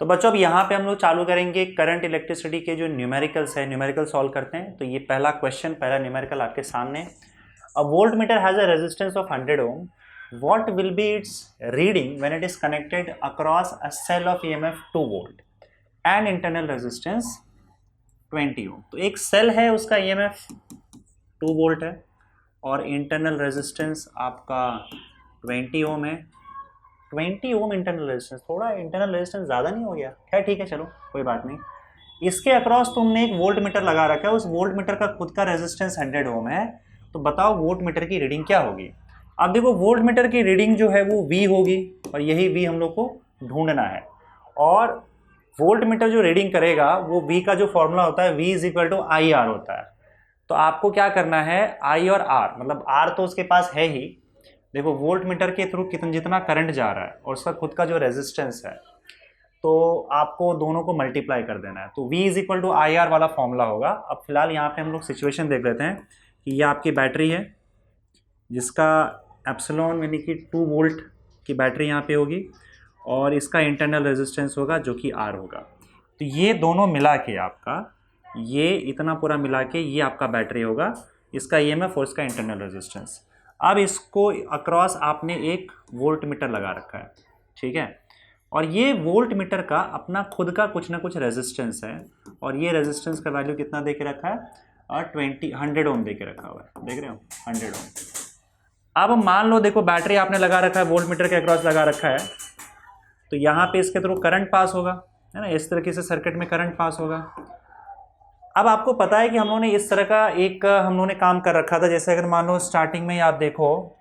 तो बच्चों अब यहाँ पे हम लोग चालू करेंगे करंट इलेक्ट्रिसिटी के जो न्यूमेरिकल्स है, न्यूमेरिकल सॉल्व करते हैं। तो ये पहला क्वेश्चन, पहला न्यूमेरिकल आपके सामने। A volt metre has a resistance of 100 ohm, what will be its reading when it is connected across a cell of EMF 2 volt and internal resistance 20 ohm। तो एक सेल है, उसका EMF 2 वोल्ट है और internal resistance आपका 20 ओम है। 20 ओम internal resistance, थोड़ा internal resistance ज़्यादा नहीं हो गया? खैर ठीक है, चलो कोई बात नहीं। इसके अक्रॉस तुमने एक वोल्ट मीटर लगा रखा है, उस वोल्ट मीटर का खुद का रेजिस्टेंस 100 ओम है। तो बताओ वोल्ट मीटर की रीडिंग क्या होगी? अब देखो वोल्ट मीटर की रीडिंग जो है वो V होगी और यही V हम लोग को ढूंढना है। और वोल्ट मीटर जो रीडिंग करेगा वो V का जो फॉर्मूला होता है V is equal to I R होता है। तो आपको क्या करना है, I और R, मतलब R तो उसके पास है ही। देखो वोल्ट मीटर के थ्रू जितना करंट जा रहा है और उसका खुद का जो रेजिस्टेंस है, तो आपको दोनों को मल्टीप्लाई कर देना है। तो V is equal to I R वाला फॉर्मूला होगा। अब फिलहाल यहाँ पे हम लोग सिचुएशन देख लेते हैं कि ये आपकी बैटरी है जिसका एप्सिलॉन यानी कि 2 वोल्ट की बैटरी यहाँ पे होगी और इसका इंटरनल रेजिस्टेंस होगा जो कि R होगा। तो ये दोनों मिला के आपका, ये इतना पूरा मिला के ये आपका बैटरी होगा, इसका EMF और इसका इंटरनल रेजिस्टेंस। अब इसको अक्रॉस आपने एक वोल्ट मीटर लगा रखा है, ठीक है। और ये वोल्ट मीटर का अपना खुद का कुछ ना कुछ रेजिस्टेंस है और ये रेजिस्टेंस का वैल्यू कितना दे के रखा है, और 100 ओम दे के रखा हुआ है, देख रहे हो 100 ओम। अब मान लो देखो बैटरी आपने लगा रखा है, वोल्ट मीटर के अक्रॉस लगा रखा है, तो यहाँ पे इसके थ्रू करंट पास होगा, है ना, इस तरीके से सर्किट में करंट पास होगा। अब आपको पता है कि हम लोगों ने इस तरह का एक हम लोगों ने काम कर रखा था। जैसे अगर मान लो स्टार्टिंग में आप देखो,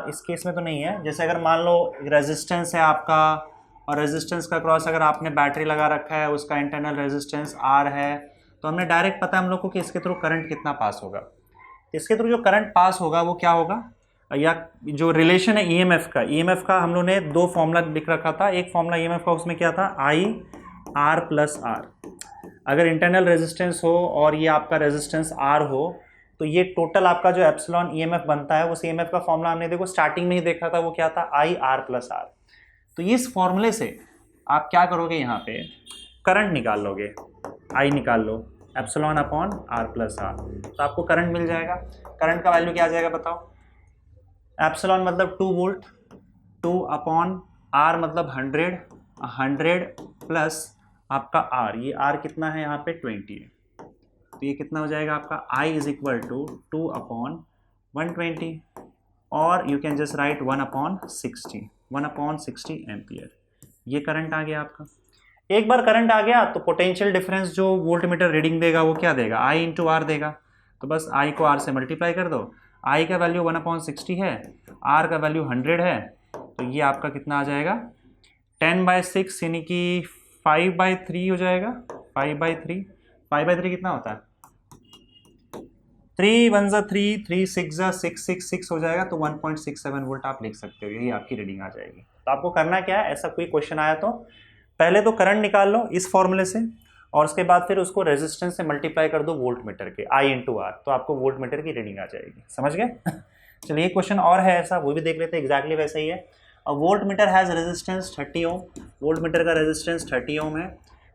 इस केस में तो नहीं है, जैसे अगर मान लो रेजिस्टेंस है आपका और रेजिस्टेंस का क्रॉस अगर आपने बैटरी लगा रखा है, उसका इंटरनल रेजिस्टेंस R है, तो हमने डायरेक्ट पता है हम लोग को कि इसके थ्रू करंट कितना पास होगा। इसके थ्रू जो करंट पास होगा वो क्या होगा, या जो रिलेशन है EMF का हम लोगों ने 2 फॉर्मूला लिख रखा था। एक फॉर्मूला EMF का उसमें क्या था, I R प्लस R। अगर इंटरनल रेजिस्टेंस हो और ये आपका रेजिस्टेंस R हो, तो ये टोटल आपका जो एप्सिलॉन EMF बनता है, उस EMF का फॉर्मूला हमने देखो स्टार्टिंग में ही देखा था, वो क्या था, I R प्लस R। तो इस फॉर्मूले से आप क्या करोगे, यहाँ पे करंट निकाल लोगे, I निकाल लो, epsilon upon R plus R, तो आपको करंट मिल जाएगा। करंट का वैल्यू क्या आ जाएगा बताओ, एप्सिलॉन मतलब 2 वोल्ट, 2 अपॉन R मतलब 100 प्लस आपका R, ये R कितना है यहाँ पे 20 है, तो ये कितना हो जाएगा आपका I is equal to 2 upon 120, और you can just write 1 upon 60 ampere. ये करंट आ गया आपका। एक बार करंट आ गया तो पोटेंशियल डिफरेंस जो वोल्ट मीटर रीडिंग देगा वो क्या देगा, I इंटू R देगा। तो बस I को R से मल्टीप्लाई कर दो, I का वैल्यू 1/60 है, R का वैल्यू 100 है, तो ये आपका कितना आ जाएगा 10/6 यानी कि 5/3 हो जाएगा। 5/3 कितना होता है, 3 1 जा 3, 3 6 जा 6 हो जाएगा, तो 1.67 वोल्ट आप लिख सकते हो, यही आपकी रीडिंग आ जाएगी। तो आपको करना क्या है, ऐसा कोई क्वेश्चन आया तो पहले तो करंट निकाल लो इस फॉर्मूले से, और उसके बाद फिर उसको रेजिस्टेंस से मल्टीप्लाई कर दो वोल्ट मीटर के, I इंटू R, तो आपको वोल्ट मीटर की रीडिंग आ जाएगी। समझ गए? चलिए एक क्वेश्चन और है ऐसा, वो भी देख लेते हैं, एग्जैक्टली वैसा ही है। Volt meter has resistance 30 ohm, voltmeter का रेजिस्टेंस 30 ओम है।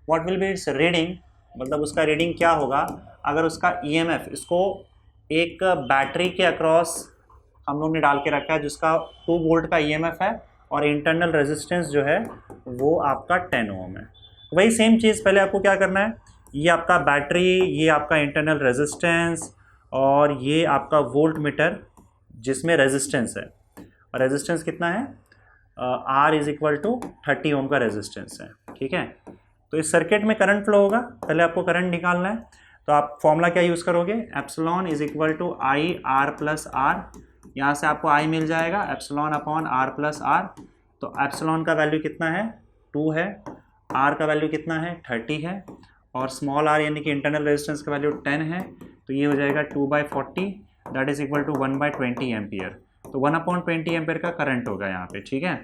What will be its reading, मतलब उसका रीडिंग क्या होगा अगर उसका EMF, इसको एक बैटरी के अक्रॉस हम लोग ने डाल के रखा है जिसका 2 वोल्ट का EMF है और इंटरनल रेजिस्टेंस जो है वो आपका 10 ओम है। वही सेम चीज़ पहले आपको क्या करना है, ये आपका बैटरी, ये आपका इंटरनल रेजिस्टेंस और ये आपका वोल्ट मीटर जिसमें रेजिस्टेंस है, और रेजिस्टेंस कितना है, R इज इक्वल टू 30 ओम का रेजिस्टेंस है, ठीक है। तो इस सर्किट में करंट फ्लो होगा, पहले आपको करंट निकालना है, तो आप फॉर्मूला क्या यूज़ करोगे, epsilon is equal to I R plus R, यहाँ से आपको I मिल जाएगा epsilon upon R plus R। तो एप्सिलॉन का वैल्यू कितना है 2 है, R का वैल्यू कितना है 30 है, और स्मॉल r यानी कि इंटरनल रेजिस्टेंस का वैल्यू 10 है, तो ये हो जाएगा 2/40 that is equal to 1/20 ampere. तो 1/20 एम्पियर का करंट होगा यहाँ पे, ठीक है।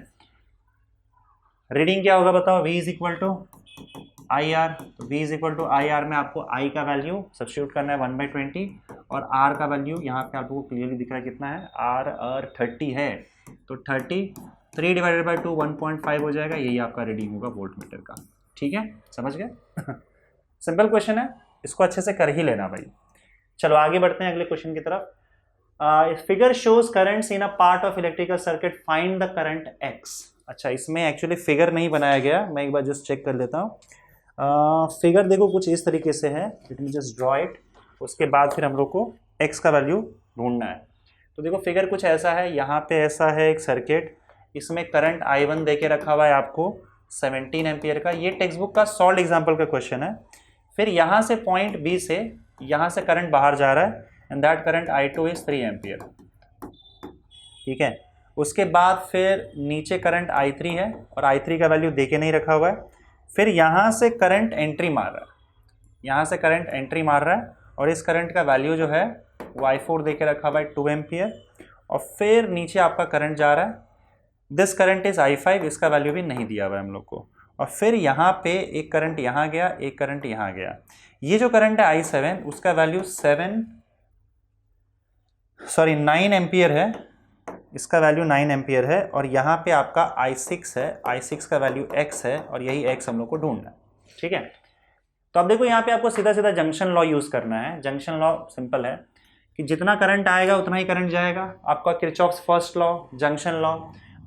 रीडिंग क्या होगा बताओ, V is equal to I R, तो V is equal to I R में आपको I का वैल्यू सब्स्टिट्यूट करना है 1/20, और R का वैल्यू यहाँ पे आपको क्लियरली दिख रहा है कितना है, R 30 है, तो 30 3 डिवाइडेड बाई 2 1.5 हो जाएगा, यही आपका रीडिंग होगा वोल्ट मीटर का। ठीक है, समझ गए? सिंपल क्वेश्चन है, इसको अच्छे से कर ही लेना भाई। चलो आगे बढ़ते हैं अगले क्वेश्चन की तरफ। Figure shows currents in a part of electrical circuit, find the current x. अच्छा, इसमें एक्चुअली फिगर नहीं बनाया गया, मैं एक बार जस्ट चेक कर लेता हूँ। फिगर देखो कुछ इस तरीके से है, let me just draw it. उसके बाद फिर हम लोग को एक्स का वैल्यू ढूंढना है। तो देखो फिगर कुछ ऐसा है, यहाँ पे ऐसा है एक सर्किट, इसमें करंट I1 दे के रखा हुआ है आपको 17 एम्पियर का। ये टेक्स्ट बुक का सॉल्व एग्जाम्पल का क्वेश्चन है। फिर यहाँ से पॉइंट बी से यहाँ से करंट बाहर जा रहा है, and that current I2 is 3 ampere. ठीक है, उसके बाद फिर नीचे करंट I3 है, और I3 का वैल्यू दे के नहीं रखा हुआ है। फिर यहाँ से करंट एंट्री मार रहा है, यहाँ से करंट एंट्री मार रहा है, और इस करंट का वैल्यू जो है वो I4 दे के रखा हुआ है 2 एम्पियर। और फिर नीचे आपका करंट जा रहा है, दिस करंट इज I5, इसका वैल्यू भी नहीं दिया हुआ है हम लोग को। और फिर यहाँ पे एक करंट यहाँ गया, एक करंट यहाँ गया। ये जो करंट है I7, उसका वैल्यू 9 एम्पियर है, इसका वैल्यू 9 एम्पियर है। और यहाँ पे आपका I6 है, I6 का वैल्यू x है, और यही x हम लोग को ढूंढना है। ठीक है, तो अब देखो यहाँ पे आपको सीधा सीधा जंक्शन लॉ यूज़ करना है। जंक्शन लॉ सिंपल है कि जितना करंट आएगा उतना ही करंट जाएगा, आपका Kirchhoff's first law, junction law.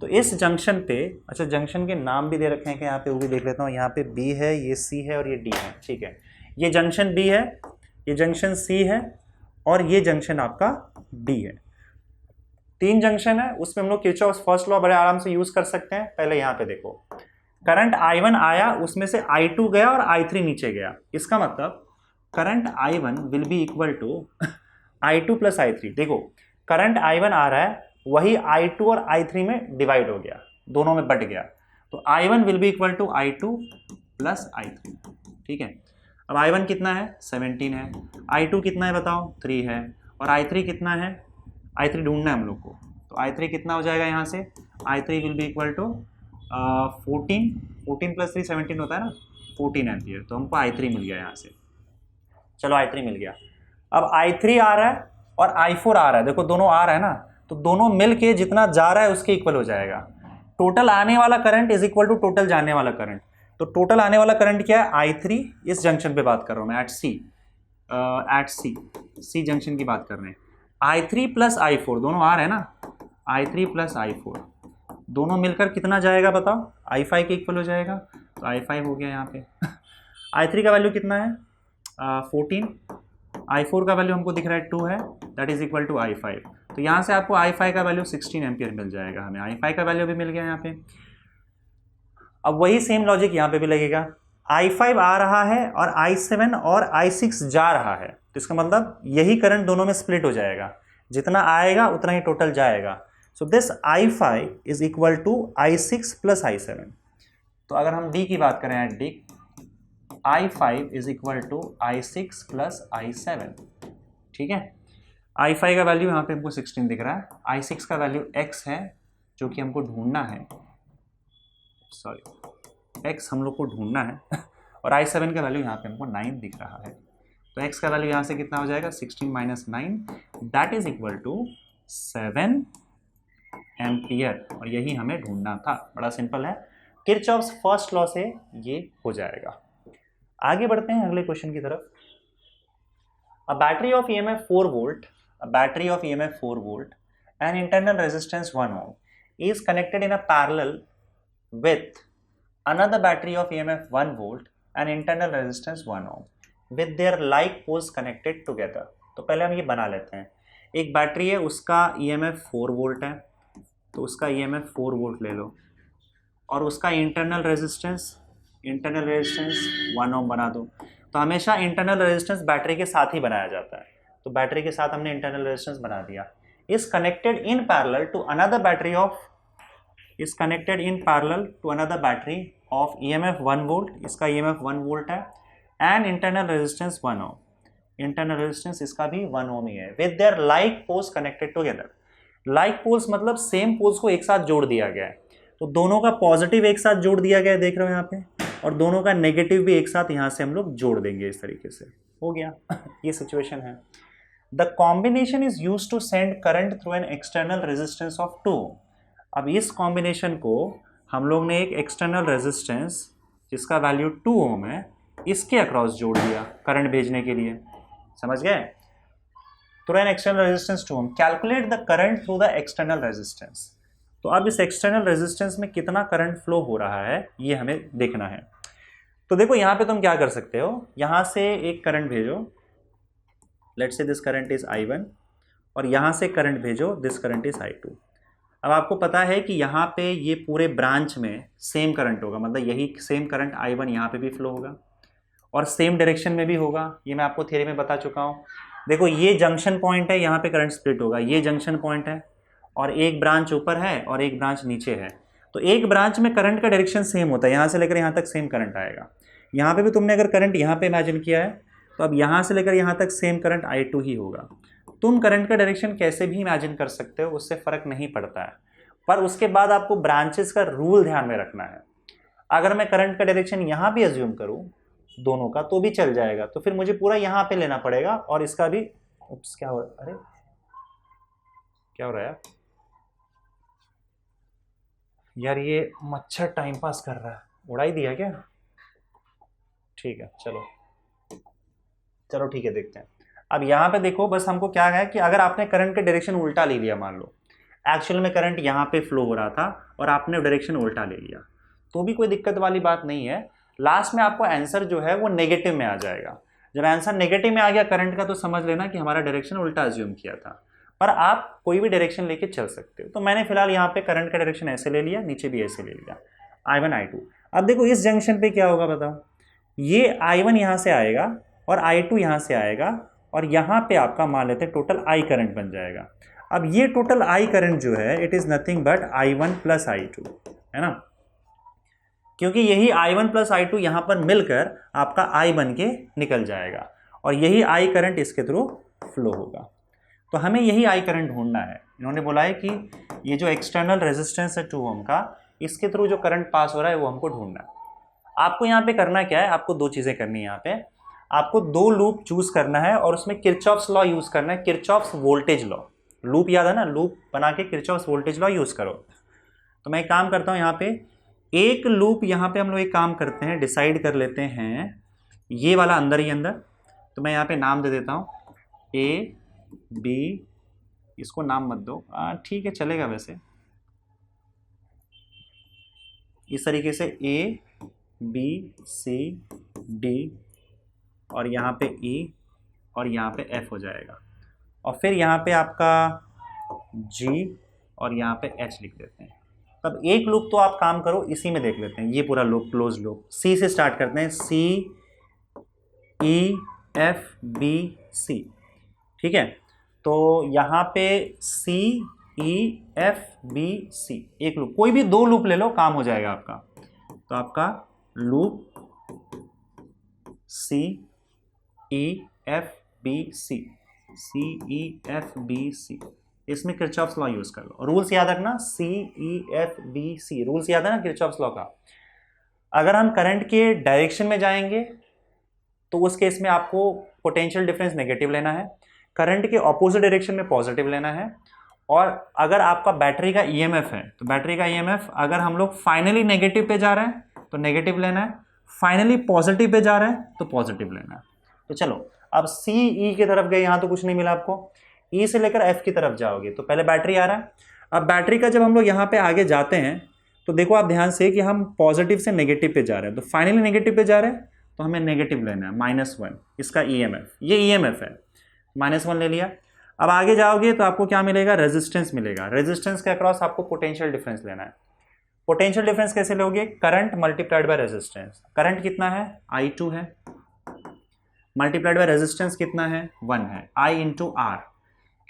तो इस जंक्शन पे, अच्छा जंक्शन के नाम भी दे रखे हैं कि यहाँ पे, वो भी देख लेता हूँ। यहाँ पे B है, ये C है, और ये D है। ठीक है, ये जंक्शन B है, ये जंक्शन C है, और ये जंक्शन आपका D है। 3 जंक्शन है, उसमें हम लोग किरचॉफ्स फर्स्ट लॉ बड़े आराम से यूज कर सकते हैं। पहले यहाँ पे देखो, करंट I1 आया, उसमें से I2 गया और I3 नीचे गया। इसका मतलब current I1 will be equal to I2 plus I3। देखो करंट I1 आ रहा है, वही I2 और I3 में डिवाइड हो गया, दोनों में बट गया। तो I1 will be equal to I2 plus I3। ठीक है, अब I1 कितना है, 17 है। I2 कितना है बताओ, 3 है। और I3 कितना है, I3 ढूंढना है हम लोग को। तो I3 कितना हो जाएगा यहाँ से, I3 will be equal to 14 plus 3 17 होता है ना, 14 एम्पियर। तो हमको I3 मिल गया यहाँ से। चलो I3 मिल गया। अब I3 आ रहा है और I4 आ रहा है, देखो दोनों आ रहा है ना, तो दोनों मिल के जितना जा रहा है उसके इक्वल हो जाएगा। टोटल आने वाला current is equal to total जाने वाला करंट। तो टोटल आने वाला करंट क्या है, I3, इस जंक्शन पे बात कर रहा हूँ मैं, एट सी जंक्शन की बात कर रहे हैं। I3 प्लस I4 दोनों आ रहे हैं ना, I3 प्लस I4 दोनों मिलकर कितना जाएगा बताओ, I5 के इक्वल हो जाएगा। तो I5 हो गया यहाँ पे। I3 का वैल्यू कितना है, 14। I4 का वैल्यू हमको दिख रहा है 2 है, that is equal to I5। तो यहाँ से आपको I5 का वैल्यू 16 एम्पियर मिल जाएगा। हमें I5 का वैल्यू भी मिल गया यहाँ पे। अब वही सेम लॉजिक यहाँ पे भी लगेगा, I5 आ रहा है और I7 और I6 जा रहा है, तो इसका मतलब यही करंट दोनों में स्प्लिट हो जाएगा, जितना आएगा उतना ही टोटल जाएगा। So this I5 is equal to I6 plus I7। तो अगर हम D की बात करें, D I5 is equal to I6 plus I7। ठीक है, I5 का वैल्यू यहाँ पे हमको 16 दिख रहा है, I6 का वैल्यू x है जो कि हमको ढूंढना है, सॉरी x हम लोग को ढूंढना है। और I7 का वैल्यू यहाँ पे हमको 9 दिख रहा है। तो x का वैल्यू यहाँ से कितना हो जाएगा, 16 minus 9, that is equal to 7 ampere. और यही हमें ढूंढना था। बड़ा सिंपल है, किरचॉफ्स फर्स्ट लॉ से ये हो जाएगा। आगे बढ़ते हैं अगले क्वेश्चन की तरफ। A battery of EMF 4 volt, a battery of EMF 4 volt, and internal resistance 1 ohm is connected in a parallel with another battery of EMF 1 volt and internal resistance 1 ohm with their like poles connected together। तो पहले हम ये बना लेते हैं। एक battery है, उसका EMF 4 वोल्ट है, तो उसका EMF 4 वोल्ट ले लो, और उसका इंटरनल रेजिस्टेंस 1 ओम बना दो। तो हमेशा इंटरनल रेजिस्टेंस बैटरी के साथ ही बनाया जाता है, तो बैटरी के साथ हमने इंटरनल रेजिस्टेंस बना दिया। Is connected in parallel to another battery of EMF 1 volt, इसका EMF 1 वोल्ट है, and internal resistance 1 ohm, internal resistance इसका भी 1 ओम ही है, with there like poles connected together. Like poles मतलब सेम पोल्स को एक साथ जोड़ दिया गया है, तो दोनों का पॉजिटिव एक साथ जोड़ दिया गया है, देख रहे हो यहाँ पे, और दोनों का नेगेटिव भी एक साथ यहाँ से हम लोग जोड़ देंगे, इस तरीके से हो गया। ये सिचुएशन है। The combination is used to send current through an external resistance of 2 ohm. अब इस कॉम्बिनेशन को हम लोग ने एक एक्सटर्नल रेजिस्टेंस जिसका वैल्यू 2 ओम है इसके अक्रॉस जोड़ दिया करंट भेजने के लिए, समझ गए? Through an external resistance 2 ohm, calculate the current through the external resistance. तो अब इस एक्सटर्नल रेजिस्टेंस में कितना करंट फ्लो हो रहा है ये हमें देखना है। तो देखो यहाँ पे तुम क्या कर सकते हो, यहाँ से एक करंट भेजो, let's say this current is I1, और यहाँ से करंट भेजो, दिस करंट इज I2। अब आपको पता है कि यहाँ पे ये पूरे ब्रांच में सेम करंट होगा, मतलब यही सेम करंट I1 यहाँ पे भी फ्लो होगा और सेम डायरेक्शन में भी होगा, ये मैं आपको थ्योरी में बता चुका हूँ। देखो ये जंक्शन पॉइंट है, यहाँ पे करंट स्प्लिट होगा, ये जंक्शन पॉइंट है और एक ब्रांच ऊपर है और एक ब्रांच नीचे है। तो एक ब्रांच में करंट का डायरेक्शन सेम होता है, यहाँ से लेकर यहाँ तक सेम करंट आएगा। यहाँ पे भी तुमने अगर करंट यहाँ पे इमेजिन किया है तो अब यहाँ से लेकर यहाँ तक सेम करंट I2 ही होगा। तुम करंट का डायरेक्शन कैसे भी इमेजिन कर सकते हो, उससे फर्क नहीं पड़ता है, पर उसके बाद आपको ब्रांचेस का रूल ध्यान में रखना है। अगर मैं करंट का डायरेक्शन यहाँ भी अज्यूम करूँ दोनों का तो भी चल जाएगा, तो फिर मुझे पूरा यहाँ पे लेना पड़ेगा और इसका भी क्या हो रहा है, अरे क्या हो रहा है यार, ये मच्छर टाइम पास कर रहा है, उड़ा ही दिया क्या? ठीक है चलो चलो ठीक है, देखते हैं। अब यहाँ पे देखो, बस हमको क्या है कि अगर आपने करंट का डायरेक्शन उल्टा ले लिया, मान लो एक्चुअल में करंट यहाँ पे फ्लो हो रहा था और आपने डायरेक्शन उल्टा ले लिया, तो भी कोई दिक्कत वाली बात नहीं है। लास्ट में आपको आंसर जो है वो नेगेटिव में आ जाएगा। जब आंसर नेगेटिव में आ गया करंट का, तो समझ लेना कि हमारा डायरेक्शन उल्टा अज्यूम किया था, पर आप कोई भी डायरेक्शन लेके चल सकते हो। तो मैंने फिलहाल यहाँ पे करंट का डायरेक्शन ऐसे ले लिया, नीचे भी ऐसे ले लिया, I1 I2। अब देखो इस जंक्शन पे क्या होगा बताओ, ये I1 यहाँ से आएगा और I2 यहाँ से आएगा और यहाँ पे आपका मान लेते हैं टोटल I करंट बन जाएगा। अब ये टोटल I करंट जो है it is nothing but I1 plus I2, है ना, क्योंकि यही I1 प्लस I2 यहाँ पर मिलकर आपका I बन के निकल जाएगा और यही I करंट इसके थ्रू फ्लो होगा। तो हमें यही I करंट ढूंढना है। इन्होंने बोला है कि ये जो एक्सटर्नल रेजिस्टेंस है 2 ओम का, इसके थ्रू जो करंट पास हो रहा है वो हमको ढूंढना है। आपको यहाँ पे करना क्या है, आपको दो चीज़ें करनी है। यहाँ पे आपको दो लूप चूज करना है और उसमें किरचॉफ्स लॉ यूज करना है, किरचॉफ्स वोल्टेज लॉ। लूप याद है ना, लूप बना के किरचॉफ्स वोल्टेज लॉ यूज करो। तो मैं एक काम करता हूँ, यहाँ पे एक लूप यहाँ पे हम लोग एक काम करते हैं, डिसाइड कर लेते हैं ये वाला अंदर ही अंदर। तो मैं यहाँ पे नाम दे देता हूँ A B, इसको नाम मत दो, ठीक है चलेगा वैसे, इस तरीके से A B C D और यहाँ पे E और यहाँ पे F हो जाएगा, और फिर यहाँ पे आपका G और यहाँ पे H लिख देते हैं। तब एक लूप तो आप काम करो इसी में देख लेते हैं, ये पूरा लूप क्लोज लूप। C से स्टार्ट करते हैं, C E F B C, ठीक है। तो यहाँ पे C E F B C एक लूप, कोई भी दो लूप ले लो काम हो जाएगा आपका। तो आपका loop C E F B C, C E F B C, इसमें किरचॉफ्स लॉ यूज कर लो। रूल्स याद रखना, C E F B C rules याद है ना किरचॉफ्स लॉ का। अगर हम करंट के डायरेक्शन में जाएंगे तो उस केस में आपको पोटेंशियल डिफरेंस नेगेटिव लेना है, करंट के ऑपोजिट डायरेक्शन में पॉजिटिव लेना है। और अगर आपका बैटरी का ईएमएफ है तो बैटरी का ईएमएफ अगर हम लोग फाइनली नेगेटिव पे जा रहे हैं तो नेगेटिव लेना है, फाइनली पॉजिटिव पे जा रहे हैं तो पॉजिटिव लेना है। तो चलो अब सी ई की तरफ गए, यहाँ तो कुछ नहीं मिला आपको, ई से लेकर एफ की तरफ जाओगे तो पहले बैटरी आ रहा है। अब बैटरी का जब हम लोग यहाँ पे आगे जाते हैं तो देखो आप ध्यान से कि हम पॉजिटिव से नेगेटिव पे जा रहे हैं, तो फाइनली नेगेटिव पे जा रहे हैं तो हमें नेगेटिव लेना है, -1 इसका ईएमएफ, ये ईएमएफ है, -1 ले लिया। अब आगे जाओगे तो आपको क्या मिलेगा, रेजिस्टेंस मिलेगा। रेजिस्टेंस के अक्रॉस आपको पोटेंशियल डिफरेंस लेना है। पोटेंशियल डिफरेंस कैसे लोगे, current multiplied by resistance. Current कितना है, I2 है, मल्टीप्लाइड बाय रेजिस्टेंस कितना है, 1 है, I इंटू R।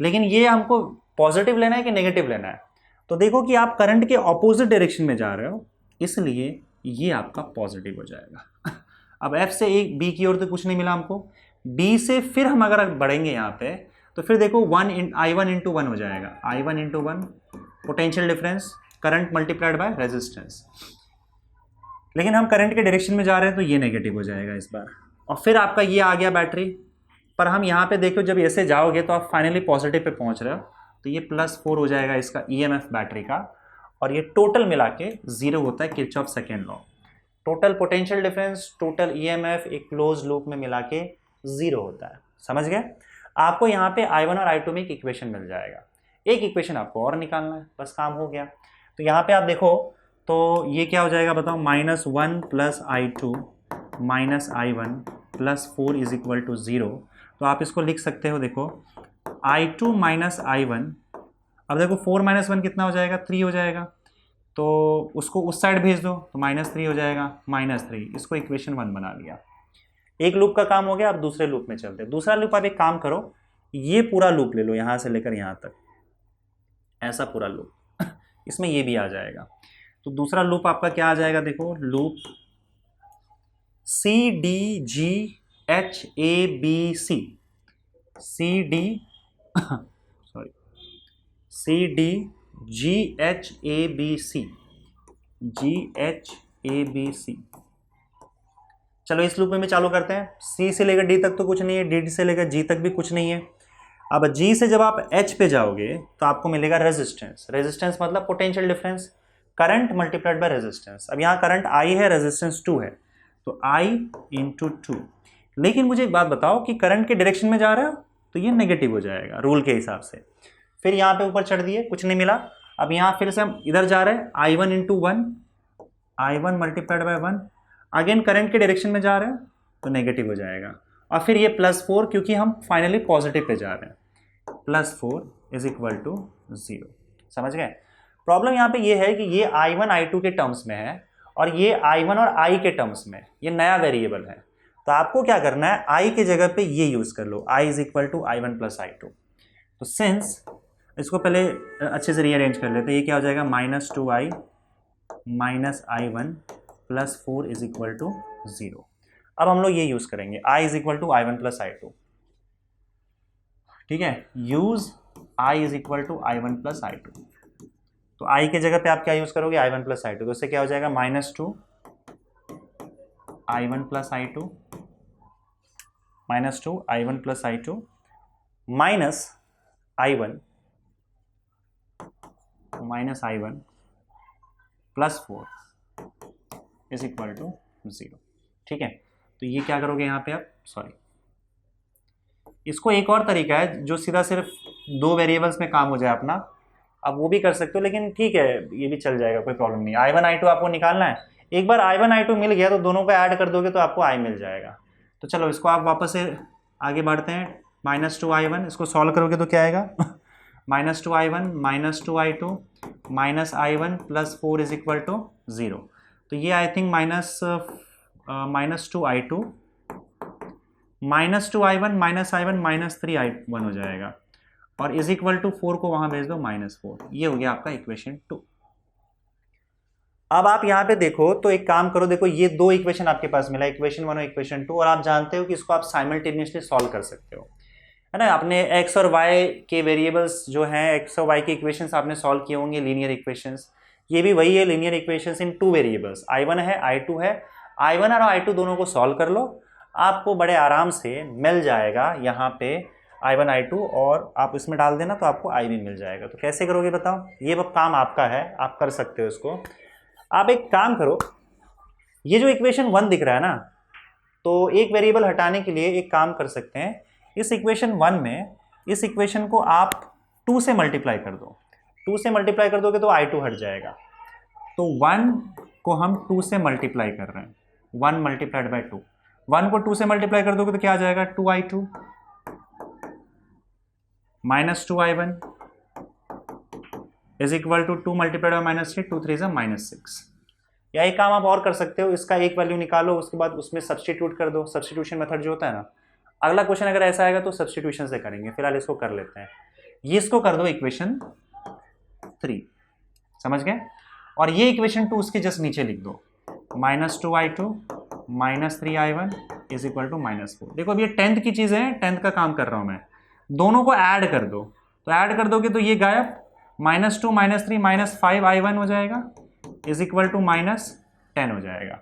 लेकिन ये हमको पॉजिटिव लेना है कि नेगेटिव लेना है, तो देखो कि आप करंट के ऑपोजिट डायरेक्शन में जा रहे हो, इसलिए ये आपका पॉजिटिव हो जाएगा। अब F से एक B की ओर तो कुछ नहीं मिला हमको, B से फिर हम अगर बढ़ेंगे यहाँ पे तो फिर देखो I1 इंटू 1 हो जाएगा, I1 into 1 potential difference, current multiplied by resistance. लेकिन हम करंट के डायरेक्शन में जा रहे हैं तो ये नेगेटिव हो जाएगा इस बार, और फिर आपका ये आ गया बैटरी पर। हम यहाँ पे देखो जब ऐसे जाओगे तो आप फाइनली पॉजिटिव पे पहुँच रहे हो, तो ये +4 हो जाएगा इसका ईएमएफ बैटरी का। और ये टोटल मिला के 0 होता है Kirchhoff second law. Total potential difference, total EMF एक क्लोज लूप में मिला के 0 होता है। समझ गए? आपको यहाँ पे I1 और I2 में एक इक्वेशन मिल जाएगा, एक इक्वेशन आपको और निकालना है, बस काम हो गया। तो यहाँ पे आप देखो तो ये क्या हो जाएगा बताओ, -1 + I2 - I1 + 4 = 0। तो आप इसको लिख सकते हो, देखो I2 - I1, अब देखो 4 - 1 कितना हो जाएगा, 3 हो जाएगा, तो उसको उस साइड भेज दो तो -3 हो जाएगा, -3, इसको इक्वेशन 1 बना लिया। एक लूप का काम हो गया। अब दूसरे लूप में चलते हैं। दूसरा लूप आप एक काम करो, ये पूरा लूप ले लो यहाँ से लेकर यहाँ तक, ऐसा पूरा लूप इसमें ये भी आ जाएगा। तो दूसरा लूप आपका क्या आ जाएगा, देखो लूप CDGHABC, CDGHABC। चलो इस लूप में भी चालू करते हैं। C से लेकर D तक तो कुछ नहीं है, D से लेकर G तक भी कुछ नहीं है। अब G से जब आप H पे जाओगे तो आपको मिलेगा रेजिस्टेंस। रेजिस्टेंस मतलब potential difference, current multiplied by resistance. अब यहाँ करंट I है, रेजिस्टेंस 2 है, तो I × 2। लेकिन मुझे एक बात बताओ कि करंट के डायरेक्शन में जा रहे हो तो ये नेगेटिव हो जाएगा रूल के हिसाब से। फिर यहाँ पे ऊपर चढ़ दिए, कुछ नहीं मिला। अब यहाँ फिर से हम इधर जा रहे हैं, I1 × 1, I1 × 1, अगेन करंट के डायरेक्शन में जा रहे हैं तो नेगेटिव हो जाएगा। और फिर ये +4, क्योंकि हम फाइनली पॉजिटिव पे जा रहे हैं, +4 = 0। समझ गए? प्रॉब्लम यहाँ पे ये है कि ये I1 I2 के टर्म्स में है और ये I1 और I के टर्म्स में, ये नया वेरिएबल है। तो आपको क्या करना है, I के जगह पे ये यूज कर लो, I = I1 + I2। तो सिंस, इसको पहले अच्छे से रीअरेंज कर लेते हैं। ये क्या हो जाएगा, -2I - I1 + 4 = 0। अब हम लोग ये यूज करेंगे, I = I1 + I2। ठीक है, यूज I = I1 + I2। तो I के जगह पे आप क्या यूज करोगे, I1 + I2। तो इससे क्या हो जाएगा, -2 I1 + I2, -2 I1 + I2 minus I1 + 4 = 0। ठीक है, तो ये क्या करोगे यहाँ पे आप, सॉरी, इसको एक और तरीका है जो सीधा सिर्फ 2 वेरिएबल्स में काम हो जाए अपना, आप वो भी कर सकते हो, लेकिन ठीक है ये भी चल जाएगा, कोई प्रॉब्लम नहीं। I1 I2 आपको निकालना है, एक बार I1 I2 मिल गया तो दोनों को ऐड कर दोगे तो आपको I मिल जाएगा। तो चलो इसको आप वापस से आगे बढ़ते हैं, -2 I1, इसको सॉल्व करोगे तो क्या आएगा, -2 I1 -2 I2 -I1 + 4 = 0। तो ये I think -2 I2 -2 I1 -I1 -3 I1 हो जाएगा, और = 4 को वहां भेज दो, -4। ये हो गया आपका इक्वेशन 2। अब आप यहाँ पे देखो तो एक काम करो, देखो ये 2 इक्वेशन आपके पास मिला, इक्वेशन 1 और इक्वेशन 2, और आप जानते हो कि इसको आप साइमल्टेनियसली सॉल्व कर सकते हो, है ना। आपने x और y के वेरिएबल्स जो हैं, x और y के इक्वेशंस आपने सॉल्व किए होंगे, लीनियर इक्वेशंस। ये भी वही है, लीनियर इक्वेशंस इन 2 वेरिएबल्स, I1 है I2 है। I1 और I2 दोनों को सॉल्व कर लो, आपको बड़े आराम से मिल जाएगा यहाँ पे I1 I2, और आप इसमें डाल देना तो आपको I भी मिल जाएगा। तो कैसे करोगे बताओ, ये काम आपका है, आप कर सकते हो इसको। आप एक काम करो, ये जो इक्वेशन 1 दिख रहा है ना, तो एक वेरिएबल हटाने के लिए एक काम कर सकते हैं, इस इक्वेशन 1 में इस इक्वेशन को आप 2 से मल्टीप्लाई कर दो। 2 से मल्टीप्लाई कर दोगे तो I2 हट जाएगा। तो 1 को हम 2 से मल्टीप्लाई कर रहे हैं, 1 × 2। 1 को 2 से मल्टीप्लाई कर दोगे तो क्या आ जाएगा, 2I2 -2 I1 = 2 × -3, 2 3 -6। या एक काम आप और कर सकते हो, इसका एक वैल्यू निकालो, उसके बाद उसमें सब्स्टिट्यूट कर दो, सब्स्टिट्यूशन मेथड जो होता है ना। अगला क्वेश्चन अगर ऐसा आएगा तो सब्स्टिट्यूशन से करेंगे, फिलहाल इसको कर लेते हैं। ये इसको कर दो इक्वेशन 3, समझ गए। और ये इक्वेशन 2 उसके जस्ट नीचे लिख दो, -2 I2 -3 I1 = -4। देखो अब ये 10th की चीज़ें हैं, 10th का काम कर रहा हूँ मैं, दोनों को ऐड कर दो। तो ऐड कर दोगे तो ये गायब, -2 -3 -5 I1 हो जाएगा, = -10 हो जाएगा।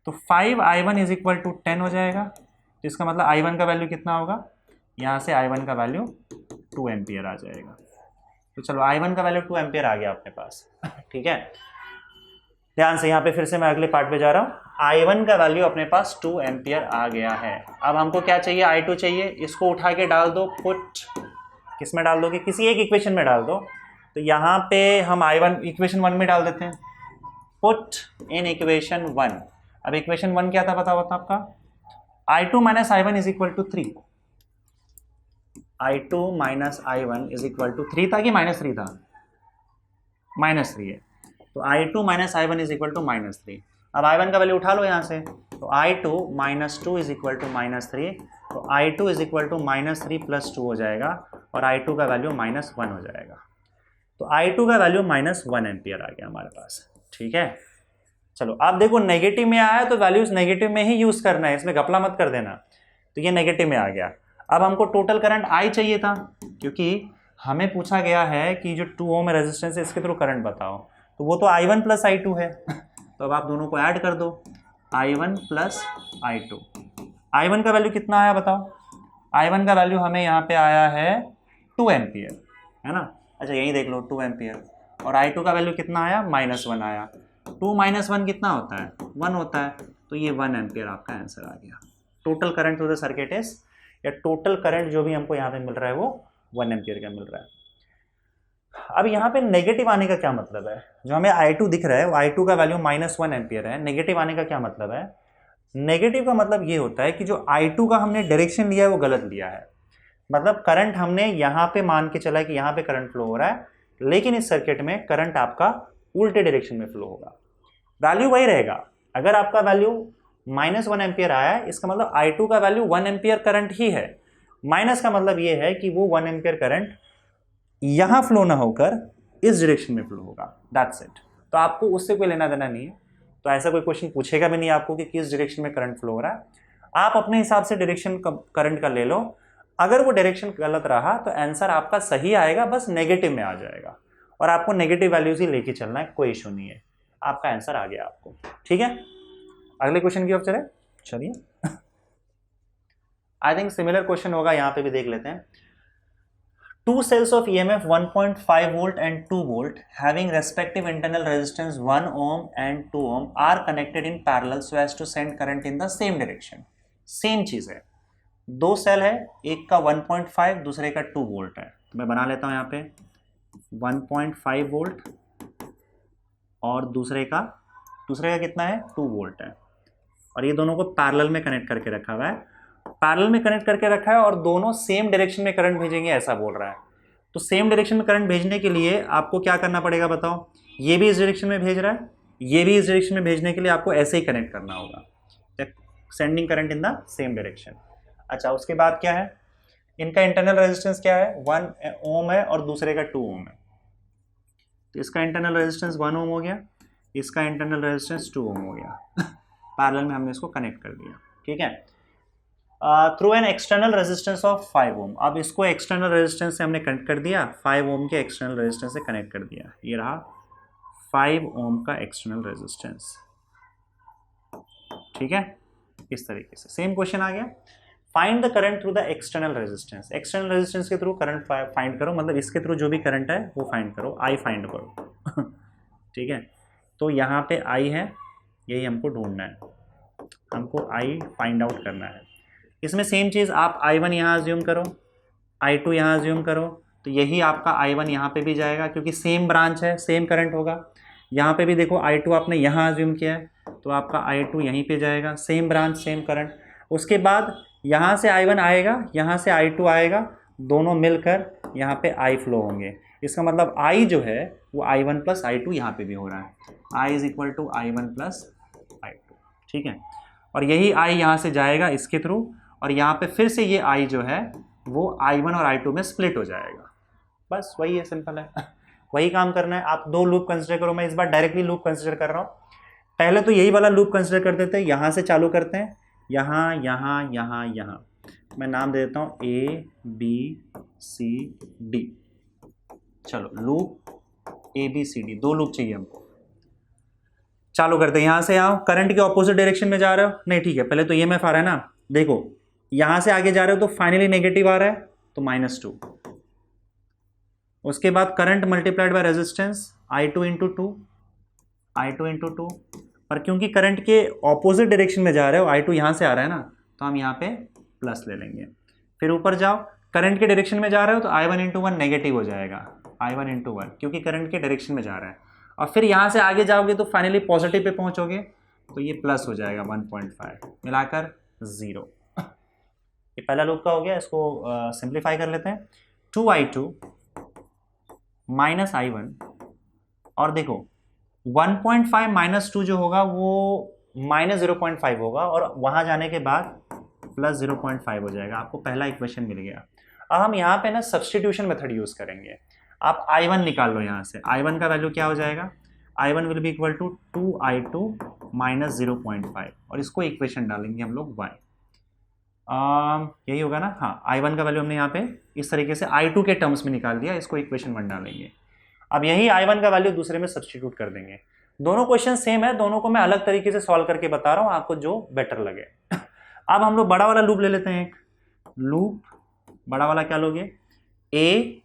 तो 5 I1 = 10 हो जाएगा। तो इसका मतलब I1 का वैल्यू कितना होगा, यहाँ से I1 का वैल्यू 2 एम्पियर आ जाएगा। तो चलो I1 का वैल्यू 2 एम्पियर आ गया अपने पास। ठीक है, ध्यान से यहाँ पे फिर से मैं अगले पार्ट पे जा रहा हूँ। I1 का वैल्यू अपने पास 2 एम्पियर आ गया है। अब हमको क्या चाहिए, I2 चाहिए। इसको उठा के डाल दो, पुट किस में डाल दोगे, किसी एक इक्वेशन में डाल दो। तो यहाँ पे हम I1 इक्वेशन 1 में डाल देते हैं, पुट इन इक्वेशन 1। अब इक्वेशन 1 क्या था बताओ आपका, I2 minus I1 is equal to 3। I2 minus I1 is equal to 3 था कि -3 था, -3 है। तो I2 minus I1 is equal to -3। अब I1 का वैल्यू उठा लो यहाँ से, तो I2 minus 2 is equal to -3। तो I2 is equal to -3 plus 2 हो जाएगा और I2 का वैल्यू -1 हो जाएगा। तो I2 का वैल्यू -1 एम्पियर आ गया हमारे पास। ठीक है, चलो अब देखो नेगेटिव में आया तो वैल्यूज नेगेटिव में ही यूज करना है, इसमें घपला मत कर देना। तो ये नेगेटिव में आ गया। अब हमको टोटल करंट I चाहिए था, क्योंकि हमें पूछा गया है कि जो 2 ओम रेजिस्टेंस है इसके थ्रू करंट बताओ, तो वो तो I1 प्लस I2 है। तो अब आप दोनों को ऐड कर दो, I1 प्लस I2। I1 का वैल्यू कितना आया बताओ, I1 का वैल्यू हमें यहाँ पे आया है 2 एम्पियर, है ना। अच्छा यही देख लो 2 एम्पियर। और I2 का वैल्यू कितना आया, -1 आया। 2 - 1 कितना होता है, 1 होता है। तो ये 1 एम्पियर आपका आंसर आ गया। Total current through the circuit is, या टोटल करंट जो भी हमको यहाँ पे मिल रहा है वो 1 एम्पियर का मिल रहा है। अब यहाँ पे नेगेटिव आने का क्या मतलब है, जो हमें I2 दिख रहा है वो I2 का वैल्यू -1 एम्पियर है। नेगेटिव आने का क्या मतलब है, नेगेटिव का मतलब ये होता है कि जो I2 का हमने डायरेक्शन लिया है वो गलत लिया है। मतलब करंट हमने यहाँ पे मान के चला कि यहाँ पे करंट फ्लो हो रहा है, लेकिन इस सर्किट में करंट आपका उल्टे डायरेक्शन में फ्लो होगा। वैल्यू वही रहेगा। अगर आपका वैल्यू -1 एम्पियर आया है, इसका मतलब I2 का वैल्यू 1 एम्पियर करंट ही है। माइनस का मतलब ये है कि वो 1 एम्पियर करंट यहां फ्लो ना होकर इस डायरेक्शन में फ्लो होगा, दैट्स इट। तो आपको उससे कोई लेना देना नहीं है। तो ऐसा कोई क्वेश्चन पूछेगा भी नहीं आपको कि किस डायरेक्शन में करंट फ्लो हो रहा है। आप अपने हिसाब से डायरेक्शन करंट का ले लो। अगर वो डायरेक्शन गलत रहा तो आंसर आपका सही आएगा, बस नेगेटिव में आ जाएगा। और आपको नेगेटिव वैल्यूज ही लेके चलना है, कोई इशू नहीं है। आपका आंसर आ गया आपको। ठीक है, अगले क्वेश्चन की ओर चले। चलिए, आई थिंक सिमिलर क्वेश्चन होगा, यहाँ पे भी देख लेते हैं। Two cells of EMF 1.5 volt and 2 volt having respective internal resistance 1 ohm and 2 ohm are connected in parallel so as to send current in the same direction. Same चीज है, दो सेल है, एक का 1.5 दूसरे का 2 वोल्ट है। तो मैं बना लेता हूं यहाँ पे 1.5 वोल्ट और दूसरे का कितना है, 2 वोल्ट है। और ये दोनों को पैरेलल में कनेक्ट करके रखा हुआ है, पैरेलल में कनेक्ट करके रखा है और दोनों सेम डायरेक्शन में करंट भेजेंगे ऐसा बोल रहा है। तो सेम डायरेक्शन में करंट भेजने के लिए आपको क्या करना पड़ेगा बताओ, ये भी इस डायरेक्शन में भेज रहा है, ये भी इस डायरेक्शन में भेजने के लिए आपको ऐसे ही कनेक्ट करना होगा, sending current in the same direction. अच्छा उसके बाद क्या है, इनका इंटरनल रेजिस्टेंस क्या है, 1 ओम है और दूसरे का 2 ओम है। तो इसका इंटरनल रेजिस्टेंस 1 ओम हो गया, इसका इंटरनल रेजिस्टेंस 2 ओम हो गया। पैरेलल में हमने इसको कनेक्ट कर दिया। ठीक है, through an external resistance of 5 ओम। अब इसको एक्सटर्नल रेजिस्टेंस से हमने कनेक्ट कर दिया, 5 ओम के एक्सटर्नल रेजिस्टेंस से कनेक्ट कर दिया। ये रहा 5 ओम का एक्सटर्नल रेजिस्टेंस। ठीक है, इस तरीके से सेम क्वेश्चन आ गया। Find the current through the external resistance. External resistance के थ्रू करंट फाइंड करो, मतलब इसके थ्रू जो भी करंट है वो फाइंड करो, आई फाइंड करो। ठीक है, तो यहाँ पे आई है, यही हमको ढूंढना है, हमको आई फाइंड आउट करना है। इसमें सेम चीज़ आप I1 यहाँ अज्यूम करो, I2 यहाँ अज्यूम करो, तो यही आपका I1 यहाँ पे भी जाएगा क्योंकि सेम ब्रांच है, सेम करंट होगा। यहाँ पे भी देखो I2 आपने यहाँ अज्यूम किया है, तो आपका I2 यहीं पे जाएगा, सेम ब्रांच सेम करंट। उसके बाद यहाँ से I1 आएगा, यहाँ से I2 आएगा, दोनों मिलकर यहाँ पे I फ्लो होंगे। इसका मतलब I जो है वो I1 प्लस I2 यहाँ पे भी हो रहा है, I is equal to I1 plus I2। ठीक है, और यही I यहाँ से जाएगा इसके थ्रू, और यहाँ पे फिर से ये I जो है वो I1 और I2 में स्प्लिट हो जाएगा। बस वही है, सिंपल है। वही काम करना है। आप दो लूप कंसिडर करो, मैं इस बार डायरेक्टली लूप कंसिडर कर रहा हूँ। पहले तो यही वाला लूप कंसिडर करते थे, यहाँ से चालू करते हैं, यहाँ यहाँ यहाँ यहाँ, मैं नाम दे देता हूँ ABCD। चलो लूप ABCD, दो लूप चाहिए हमको। चालू करते हैं, यहाँ से आओ, करंट के ऑपोजिट डायरेक्शन में जा रहे हो, नहीं ठीक है, पहले तो EMF आ रहा है ना, देखो यहाँ से आगे जा रहे हो तो फाइनली नेगेटिव आ रहा है, तो -2, उसके बाद current multiplied by resistance I2 into two, I2 into two, पर क्योंकि करंट के ऑपोजिट डायरेक्शन में जा रहे हो, I2 यहाँ से आ रहा है ना, तो हम यहाँ पे प्लस ले लेंगे। फिर ऊपर जाओ, करंट के डायरेक्शन में जा रहे हो तो I1 इंटू वन नेगेटिव हो जाएगा, I1 इंटू वन, क्योंकि करंट के डायरेक्शन में जा रहा है। और फिर यहाँ से आगे जाओगे तो फाइनली पॉजिटिव पे पहुँचोगे, तो ये प्लस हो जाएगा 1.5 मिलाकर 0। ये पहला लूप का हो गया, इसको सिंप्लीफाई कर लेते हैं। 2I2 माइनस I1, और देखो 1.5 माइनस 2 जो होगा वो माइनस 0.5 होगा, और वहां जाने के बाद प्लस 0.5 हो जाएगा। आपको पहला इक्वेशन मिल गया। अब हम यहाँ पे ना सब्सटीट्यूशन मेथड यूज करेंगे। आप I1 निकाल लो यहाँ से। I1 का वैल्यू क्या हो जाएगा? I1 will be equal to 2I2 minus 0.5, और इसको इक्वेशन डालेंगे हम लोग y। यही होगा ना? हाँ, I1 का वैल्यू हमने यहाँ पे इस तरीके से I2 के टर्म्स में निकाल दिया, इसको इक्वेशन 1 डालेंगे। अब यही I1 का वैल्यू दूसरे में सब्स्टिट्यूट कर देंगे। दोनों क्वेश्चन सेम है, दोनों को मैं अलग तरीके से सॉल्व करके बता रहा हूँ, आपको जो बेटर लगे। अब हम लोग बड़ा वाला लूप ले लेते हैं। एक लूप बड़ा वाला क्या लोगे? ए,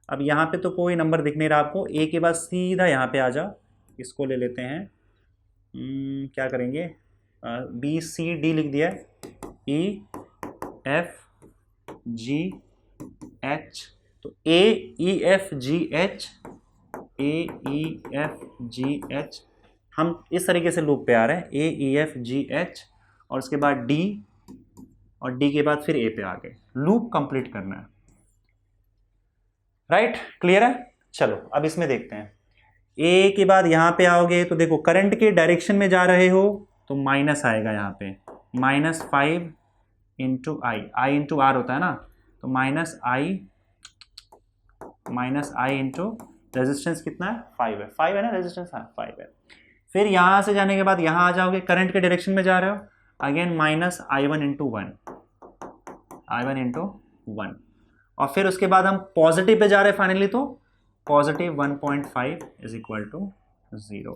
अब यहाँ पे तो कोई नंबर दिख नहीं रहा आपको, ए के बाद सीधा यहाँ पे आ जाओ, इसको ले लेते हैं। क्या करेंगे? बी सी डी लिख दिया, ई एफ जी एच, तो ए ई एफ जी एच, ए ई एफ जी एच, हम इस तरीके से लूप पे आ रहे हैं, ए ई एफ जी एच, और उसके बाद डी, और डी के बाद फिर ए पे आ गए। लूप कंप्लीट करना है, राइट? क्लियर है? चलो अब इसमें देखते हैं। ए के बाद यहाँ पे आओगे तो देखो करंट के डायरेक्शन में जा रहे हो तो माइनस आएगा यहाँ पे, -5 इंटू आई इंटू आर होता है ना, तो माइनस आई इंटू रेजिस्टेंस कितना है? 5 है। 5 है ना रेजिस्टेंस? हाँ 5 है। फिर यहाँ से जाने के बाद यहाँ आ जाओगे, करंट के डायरेक्शन में जा रहे हो, again minus I1 into one, I1 into one, और फिर उसके बाद हम पॉजिटिव पे जा रहे हैं फाइनली, तो positive 1.5 is equal to 0,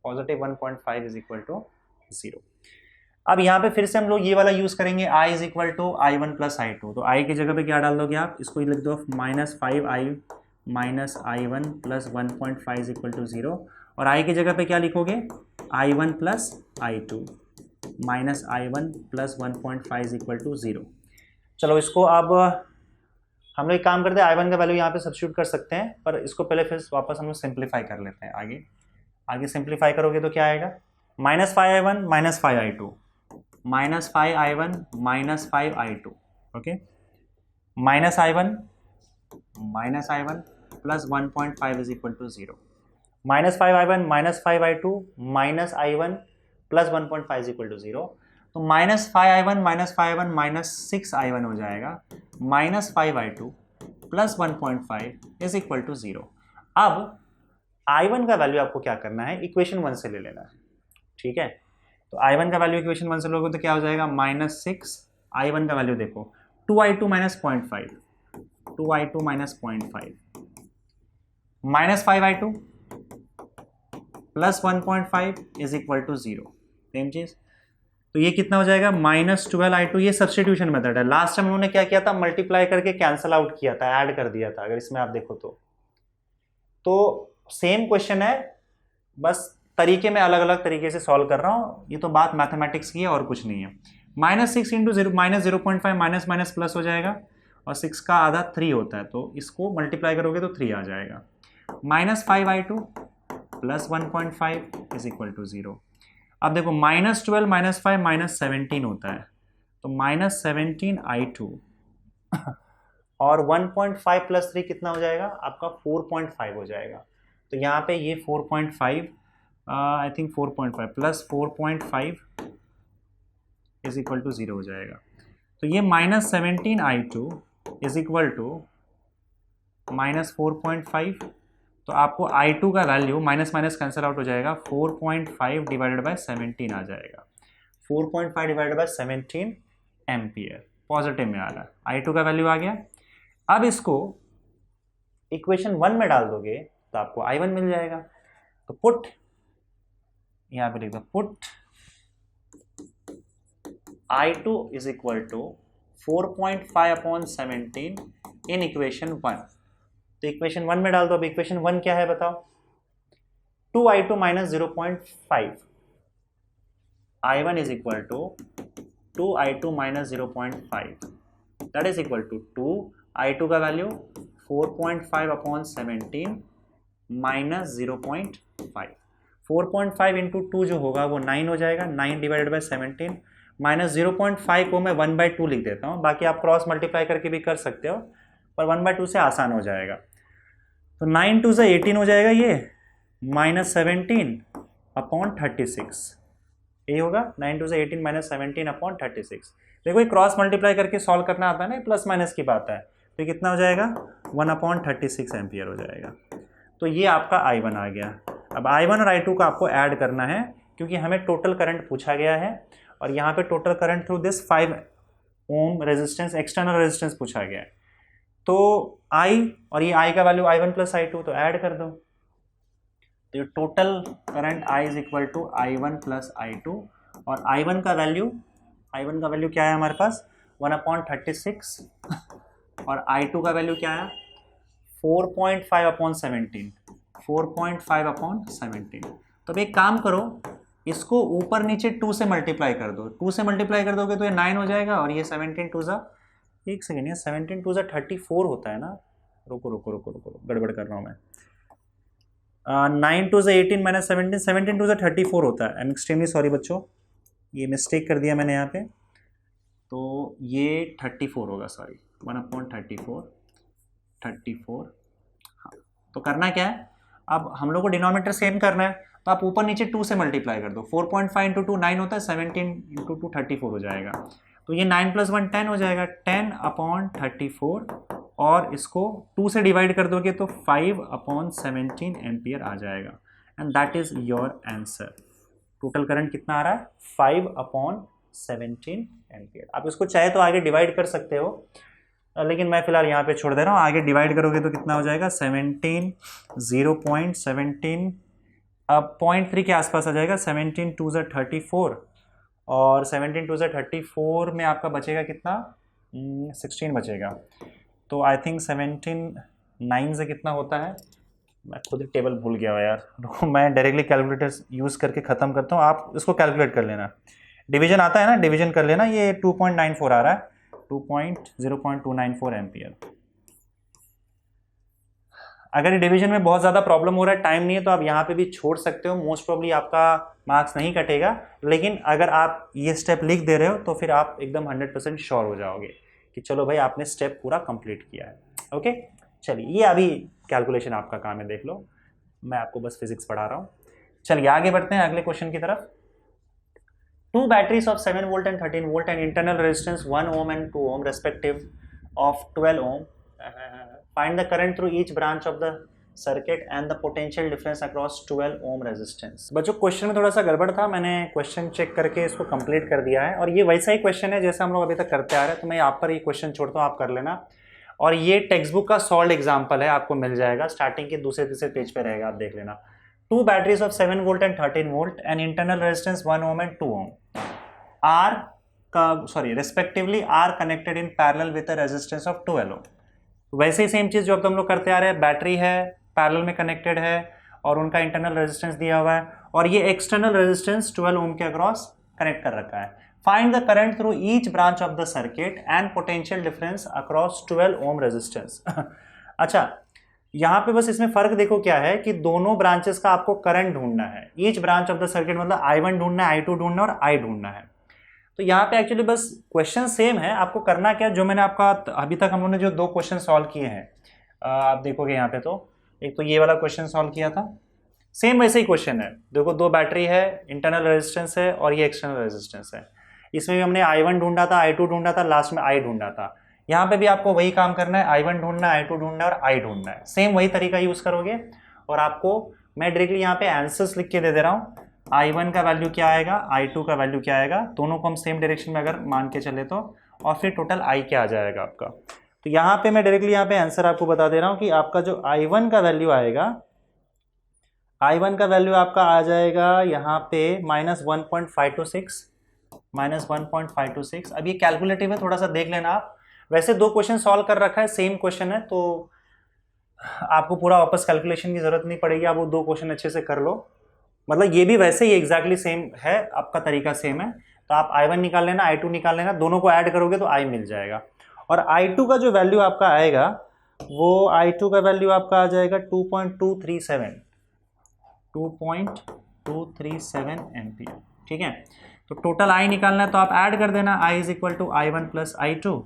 positive 1.5 is equal to 0। अब यहाँ पे फिर से हम लोग ये वाला यूज करेंगे, I is equal to I1 plus I2, तो I की जगह पे क्या डाल दोगे आप? इसको लिख दो -5I minus I1 plus 1.5 is equal to 0, और I की जगह पे क्या लिखोगे? I1 plus I2 minus I1 plus 1.5 is equal to 0। चलो इसको अब हम लोग एक काम करते हैं, I1 का वैल्यू यहाँ पे सब्स्टिट्यूट कर सकते हैं, पर इसको पहले फिर वापस हम लोग सिंप्लीफाई कर लेते हैं। आगे सिंप्लीफाई करोगे तो क्या आएगा? -5I1 minus 5I2, -5I1 minus 5I2, okay, -I1 plus 1.5 is equal to 0, -5I1 minus 5I2 minus I1 plus 1.5 is equal to 0, तो -5I1 माइनस 6I1 हो जाएगा, -5I2 plus 1.5 is equal to 0। अब I1 का value आपको क्या करना है? Equation 1 से ले लेना है, ठीक है? तो I1 का वैल्यू इक्वेशन 1 से लोगे तो क्या हो जाएगा? -6, I1 का वैल्यू देखो 2I2 minus 0.5, 2I2 minus 0.5, -5I2 plus 1.5 is equal to 0, same चीज। तो ये कितना हो जाएगा? -12I2। ये सब्स्टिट्यूशन मेथड है। लास्ट टाइम उन्होंने क्या किया था? मल्टीप्लाई करके कैंसिल आउट किया था, ऐड कर दिया था, अगर इसमें आप देखो तो सेम क्वेश्चन है, बस तरीके में अलग अलग तरीके से सॉल्व कर रहा हूं। ये तो बात मैथमेटिक्स की है और कुछ नहीं है। -6 इंटू 0.5 माइनस प्लस हो जाएगा, और 6 का आधा 3 होता है, तो इसको मल्टीप्लाई करोगे तो 3 आ जाएगा। -5I2 plus 1.5 is equal to 0। अब देखो -12 माइनस 5 -17 होता है, तो -17I2 और 1.5 प्लस 3 कितना हो जाएगा? आपका 4.5 हो जाएगा। तो यहाँ पे ये 4.5 I think 4.5 plus 4.5 is equal to 0 हो जाएगा। तो ये -17I2 इज इक्वल टू -4.5, तो आपको I2 का वैल्यू माइनस कैंसिल आउट हो जाएगा, 4.5 डिवाइडेड बाय 17 आ जाएगा, 4.5 डिवाइडेड बाय 17 एम्पियर, पॉजिटिव में आ रहा है। I2 का वैल्यू आ गया। अब इसको इक्वेशन 1 में डाल दोगे तो आपको I1 मिल जाएगा। तो पुट, यहाँ पे लिख दो, put I2 is equal to 4.5 upon 17 in equation 1। तो इक्वेशन 1 में डाल दो। अब इक्वेशन 1 क्या है बताओ? 2i2 minus 0.5, i1 is equal to 2i2 minus 0.5, that is equal to 2, i2 का वैल्यू 4.5 अपॉन 17 माइनस 0.5। 4.5 इंटू 2 जो होगा वो 9 हो जाएगा, 9 डिवाइडेड बाई 17 माइनस 0.5 को मैं 1/2 लिख देता हूँ, बाकी आप क्रॉस मल्टीप्लाई करके भी कर सकते हो, पर 1/2 से आसान हो जाएगा। तो 9 2 से 18 हो जाएगा ये, माइनस 17 अपॉन 36, ये होगा 9 2 से 18 माइनस 17 अपॉन 36। देखो ये क्रॉस मल्टीप्लाई करके सॉल्व करना आता है ना, प्लस माइनस की बात है, तो ये कितना हो जाएगा 1/36 एम्पियर हो जाएगा। तो ये आपका I1 आ गया। अब I1 और I2 का आपको ऐड करना है, क्योंकि हमें टोटल करंट पूछा गया है और यहाँ पे total current through this 5 ohm resistance external resistance पूछा गया है। तो I और ये I का वैल्यू I1 प्लस I2, तो ऐड कर दो। तो ये total current I is equal to I1 plus I2, और I1 का वैल्यू क्या है हमारे पास 1/36 और I2 का वैल्यू क्या है 4.5 अपॉन 17, 4.5 अपॉन 17। तो अब एक काम करो, इसको ऊपर नीचे 2 से मल्टीप्लाई कर दो। 2 से मल्टीप्लाई कर दोगे तो ये 9 हो जाएगा, और ये 17 2 ज़ा, एक सेकेंड, ये 17 2 ज़ा 34 होता है ना। रुको, गड़बड़ कर रहा हूँ मैं। 9 2 से 18 माइनस 17, 17 2 से 34 होता है। आई एम एक्सट्रीमली सॉरी बच्चों, ये मिस्टेक कर दिया मैंने यहाँ पे। तो ये 34 होगा, सॉरी 1/34, 34। हाँ, तो करना क्या है, अब हम लोग को डिनोमिनेटर सेम करना है, तो आप ऊपर नीचे 2 से मल्टीप्लाई कर दो। 4.5 इंटू 2 9 होता है, 17 इंटू 2 34 हो जाएगा। तो ये 9 प्लस 1 10 हो जाएगा, 10/34, और इसको 2 से डिवाइड कर दोगे तो 5/17 एम्पियर आ जाएगा, and that is your answer. Total current कितना आ रहा है 5/17 एम्पियर। आप इसको चाहे तो आगे डिवाइड कर सकते हो, लेकिन मैं फिलहाल यहाँ पे छोड़ दे रहा हूँ। आगे डिवाइड करोगे तो कितना हो जाएगा 17 0.17 अब 0.3 के आसपास आ जाएगा। 17 2 ज़ा 34, और 17 2 ज़ा 34 में आपका बचेगा कितना 16 बचेगा। तो आई थिंक 17 9 से कितना होता है, मैं खुद ही टेबल भूल गया यार, रुको मैं डायरेक्टली कैलकुलेटर यूज़ करके ख़त्म करता हूँ, आप इसको कैलकुलेट कर लेना। डिवीजन आता है ना, डिवीजन कर लेना। ये 2.94 आ रहा है, 0.294 एम्पियर। अगर ये डिवीजन में बहुत ज़्यादा प्रॉब्लम हो रहा है, टाइम नहीं है, तो आप यहाँ पे भी छोड़ सकते हो। मोस्ट प्रॉब्ली आपका मार्क्स नहीं कटेगा, लेकिन अगर आप ये स्टेप लिख दे रहे हो तो फिर आप एकदम 100% श्योर हो जाओगे कि चलो भाई आपने स्टेप पूरा कंप्लीट किया है। ओके, चलिए ये अभी कैलकुलेशन आपका काम है, देख लो, मैं आपको बस फिजिक्स पढ़ा रहा हूँ। चलिए आगे बढ़ते हैं अगले क्वेश्चन की तरफ। 2 batteries of 7 volt and 13 volt and internal resistance 1 ohm and 2 ohm respective of 12 ohm. Find the current through each branch of the circuit and the potential difference across 12 ohm resistance. बच्चों question में थोड़ा सा गड़बड़ था, मैंने question check करके इसको complete कर दिया है, और ये वैसा ही क्वेश्चन है जैसा हम लोग अभी तक करते आ रहे हैं। तो मैं आप पर ये क्वेश्चन छोड़ता हूँ, आप कर लेना। और ये टेक्स्ट बुक का सॉल्व एग्जाम्पल है, आपको मिल जाएगा, स्टार्टिंग के दूसरे तीसरे पेज पे रहेगा, आप देख लेना। 2 batteries of 7 volt and 13 volt and internal resistance 1 ohm and 2 ohm respectively are connected in parallel with a resistance of 12 ohm. वैसे ही सेम चीज जो अब हम लोग करते आ रहे हैं, बैटरी है पैरेलल में कनेक्टेड है और उनका इंटरनल रेजिस्टेंस दिया हुआ है, और ये एक्सटर्नल रेजिस्टेंस 12 ओम के अक्रॉस कनेक्ट कर रखा है। Find the current through each branch of the circuit and potential difference across 12 ohm resistance. अच्छा, यहाँ पे बस इसमें फर्क देखो क्या है कि दोनों ब्रांचेस का आपको करंट ढूंढना है। Each branch of the circuit मतलब I1 ढूंढना है, I2 ढूंढना है और I ढूंढना है। तो यहाँ पे एक्चुअली बस क्वेश्चन सेम है, आपको करना क्या, जो मैंने आपका अभी तक हम लोगों ने जो 2 क्वेश्चन सॉल्व किए हैं, आप देखोगे यहाँ पे, तो एक तो ये वाला क्वेश्चन सॉल्व किया था, सेम वैसे ही क्वेश्चन है। देखो 2 बैटरी है, इंटरनल रेजिस्टेंस है और ये एक्सटर्नल रेजिस्टेंस है। इसमें भी हमने I1 ढूंढा था, I2 ढूंढा था, लास्ट में I ढूंढा था। यहाँ पे भी आपको वही काम करना है, I1 ढूंढना है, I2 ढूंढना है और I ढूंढना है। सेम वही तरीका यूज करोगे, और आपको मैं डायरेक्टली यहाँ पे आंसर्स लिख के दे रहा हूँ। I1 का वैल्यू क्या आएगा, I2 का वैल्यू क्या आएगा, दोनों को हम सेम डायरेक्शन में अगर मान के चले तो, और फिर टोटल I क्या आ जाएगा आपका। तो यहाँ पे मैं डायरेक्टली यहाँ पे आंसर आपको बता दे रहा हूँ कि आपका जो I1 का वैल्यू आएगा, I1 का वैल्यू आपका आ जाएगा यहाँ पे -1.526। अब ये कैलकुलेटिव है, थोड़ा सा देख लेना आप। वैसे 2 क्वेश्चन सॉल्व कर रखा है, सेम क्वेश्चन है, तो आपको पूरा वापस कैलकुलेशन की जरूरत नहीं पड़ेगी, आप वो 2 क्वेश्चन अच्छे से कर लो। मतलब ये भी वैसे ही एग्जैक्टली सेम है, आपका तरीका सेम है। तो आप I1 निकाल लेना, I2 निकाल लेना, दोनों को ऐड करोगे तो I मिल जाएगा। और I2 का जो वैल्यू आपका आएगा वो I2 का वैल्यू आपका आ जाएगा 2.237 एम्पियर। ठीक है, तो टोटल I निकालना है तो आप ऐड कर देना, I is equal to I1 plus I2।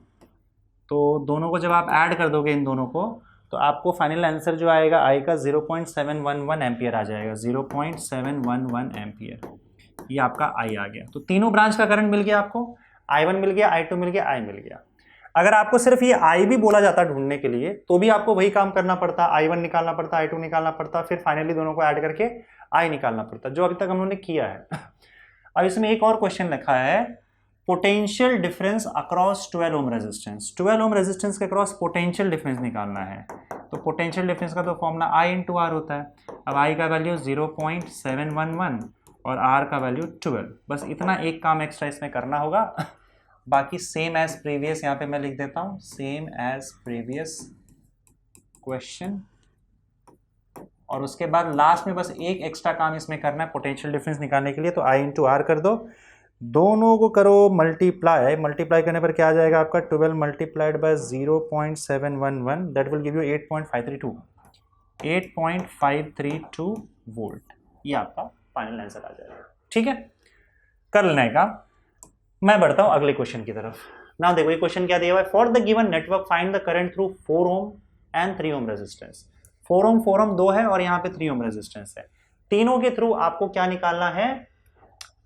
तो दोनों को जब आप ऐड कर दोगे इन दोनों को, तो आपको फाइनल आंसर जो आएगा I का 0.711 एम्पियर आ जाएगा, 0.711 एम्पियर। ये आपका I आ गया। तो तीनों ब्रांच का करंट मिल गया आपको, I1 मिल गया, I2 मिल गया, I मिल गया। अगर आपको सिर्फ ये I भी बोला जाता ढूंढने के लिए तो भी आपको वही काम करना पड़ता, I1 निकालना पड़ता, I2 निकालना पड़ता, फिर फाइनली दोनों को ऐड करके I निकालना पड़ता, जो अभी तक हम लोगों ने किया है। अब इसमें एक और क्वेश्चन लिखा है, potential difference across 12 ohm resistance. 12 ohm resistance के अक्रॉस पोटेंशियल डिफरेंस निकालना है। तो पोटेंशियल डिफरेंस का तो फॉर्मूला I इंटू आर होता है। अब I का वैल्यू 0.711 और R का वैल्यू 12। बस इतना एक काम एक्स्ट्रा इसमें करना होगा, बाकी सेम एज प्रीवियस यहाँ पे मैं लिख देता हूँ, सेम एज प्रीवियस क्वेश्चन। और उसके बाद लास्ट में बस एक एक्स्ट्रा काम इसमें करना है पोटेंशियल डिफरेंस निकालने के लिए। तो I इंटू आर कर दो, दोनों को करो मल्टीप्लाई, मल्टीप्लाई करने पर क्या आ जाएगा आपका 12 multiplied by 0.711, that will give you 8.532 volt. ये आपका फाइनल आंसर आ जाएगा। ठीक है, कर लेना है काम। मैं बढ़ता हूं अगले क्वेश्चन की तरफ। ना देखो ये क्वेश्चन क्या दिया हुआ है, for the given network find the current through 4 ohm and 3 ohm resistance. 4 ओम 2 है और यहाँ पे 3 ओम रेजिस्टेंस है। तीनों के थ्रू आपको क्या निकालना है,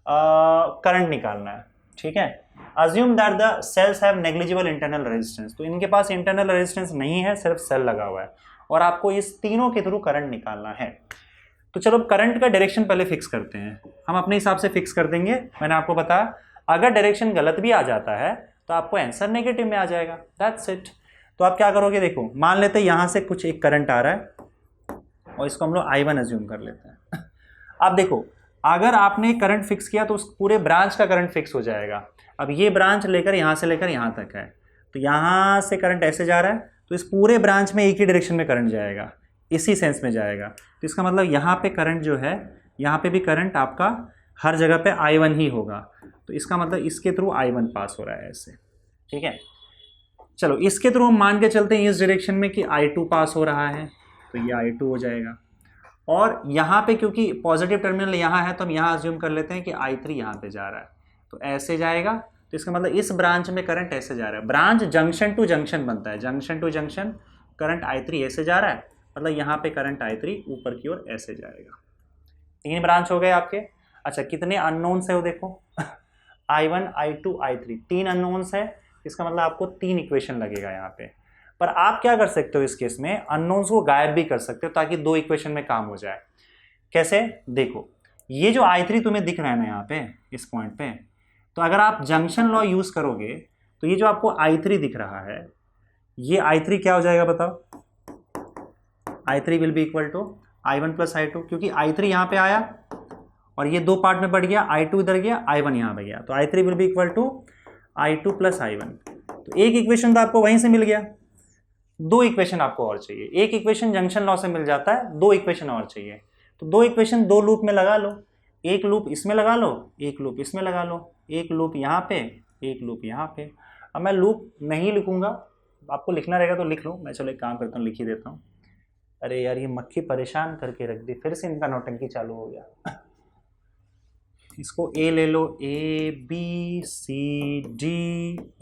करंट निकालना है। ठीक है, assume that the cells have negligible internal resistance. तो इनके पास इंटरनल रेजिस्टेंस नहीं है, सिर्फ सेल लगा हुआ है, और आपको इस तीनों के थ्रू करंट निकालना है। तो चलो करंट का डायरेक्शन पहले फिक्स करते हैं, हम अपने हिसाब से फिक्स कर देंगे। मैंने आपको बताया अगर डायरेक्शन गलत भी आ जाता है तो आपको आंसर नेगेटिव में आ जाएगा, दैट्स इट। तो आप क्या करोगे, देखो मान लेते हैं यहां से कुछ एक करंट आ रहा है और इसको हम लोग I1 अज्यूम कर लेते हैं। अब देखो अगर आपने करंट फिक्स किया तो उस पूरे ब्रांच का करंट फिक्स हो जाएगा। अब ये ब्रांच लेकर यहां से लेकर यहां तक है, तो यहां से करंट ऐसे जा रहा है, तो इस पूरे ब्रांच में एक ही डायरेक्शन में करंट जाएगा, इसी सेंस में जाएगा। तो इसका मतलब यहाँ पे करंट जो है, यहाँ पे भी करंट आपका हर जगह पे I1 ही होगा। तो इसका मतलब इसके थ्रू I1 पास हो रहा है ऐसे। ठीक है, चलो इसके थ्रू हम मान के चलते हैं इस डायरेक्शन में कि I2 पास हो रहा है, तो ये I2 हो जाएगा। और यहाँ पे क्योंकि पॉजिटिव टर्मिनल यहाँ है तो हम यहाँ अज्यूम कर लेते हैं कि I3 यहाँ पे जा रहा है, तो ऐसे जाएगा। तो इसका मतलब इस ब्रांच में करंट ऐसे जा रहा है, ब्रांच जंक्शन टू जंक्शन बनता है, junction to junction current I3 ऐसे जा रहा है, मतलब यहाँ पे करंट I3 ऊपर की ओर ऐसे जाएगा। 3 ब्रांच हो गए आपके। अच्छा कितने अननोन्स है वो देखो, I1 I2 I3, 3 अननोन्स है, इसका मतलब आपको 3 इक्वेशन लगेगा यहाँ पे। पर आप क्या कर सकते हो इस केस में, अननोन्स को गायब भी कर सकते हो ताकि 2 इक्वेशन में काम हो जाए। कैसे, देखो ये जो I3 तुम्हें दिख रहा है ना यहाँ पे इस पॉइंट पे, तो अगर आप जंक्शन लॉ यूज करोगे तो ये जो आपको I3 दिख रहा है, ये I3 क्या हो जाएगा बताओ, I3 will be equal to I1 plus I2, क्योंकि I3 यहाँ पे आया और ये 2 पार्ट में बढ़ गया, I2 इधर गया, I1 यहाँ पे गया, तो I3 will be equal to I2 plus I1। तो एक इक्वेशन तो आपको वहीं से मिल गया, 2 इक्वेशन आपको और चाहिए। एक इक्वेशन जंक्शन लॉ से मिल जाता है, 2 इक्वेशन और चाहिए। तो 2 इक्वेशन 2 लूप में लगा लो, एक लूप इसमें लगा लो, एक लूप इसमें लगा लो, एक लूप यहाँ पे, एक लूप यहाँ पे। अब मैं लूप नहीं लिखूंगा, आपको लिखना रहेगा तो लिख लो, मैं चलो एक काम करता हूँ लिख ही देता हूँ। अरे यार ये मक्खी परेशान करके रख दी, फिर से इनका नौटंकी चालू हो गया। इसको ए ले लो, A B C D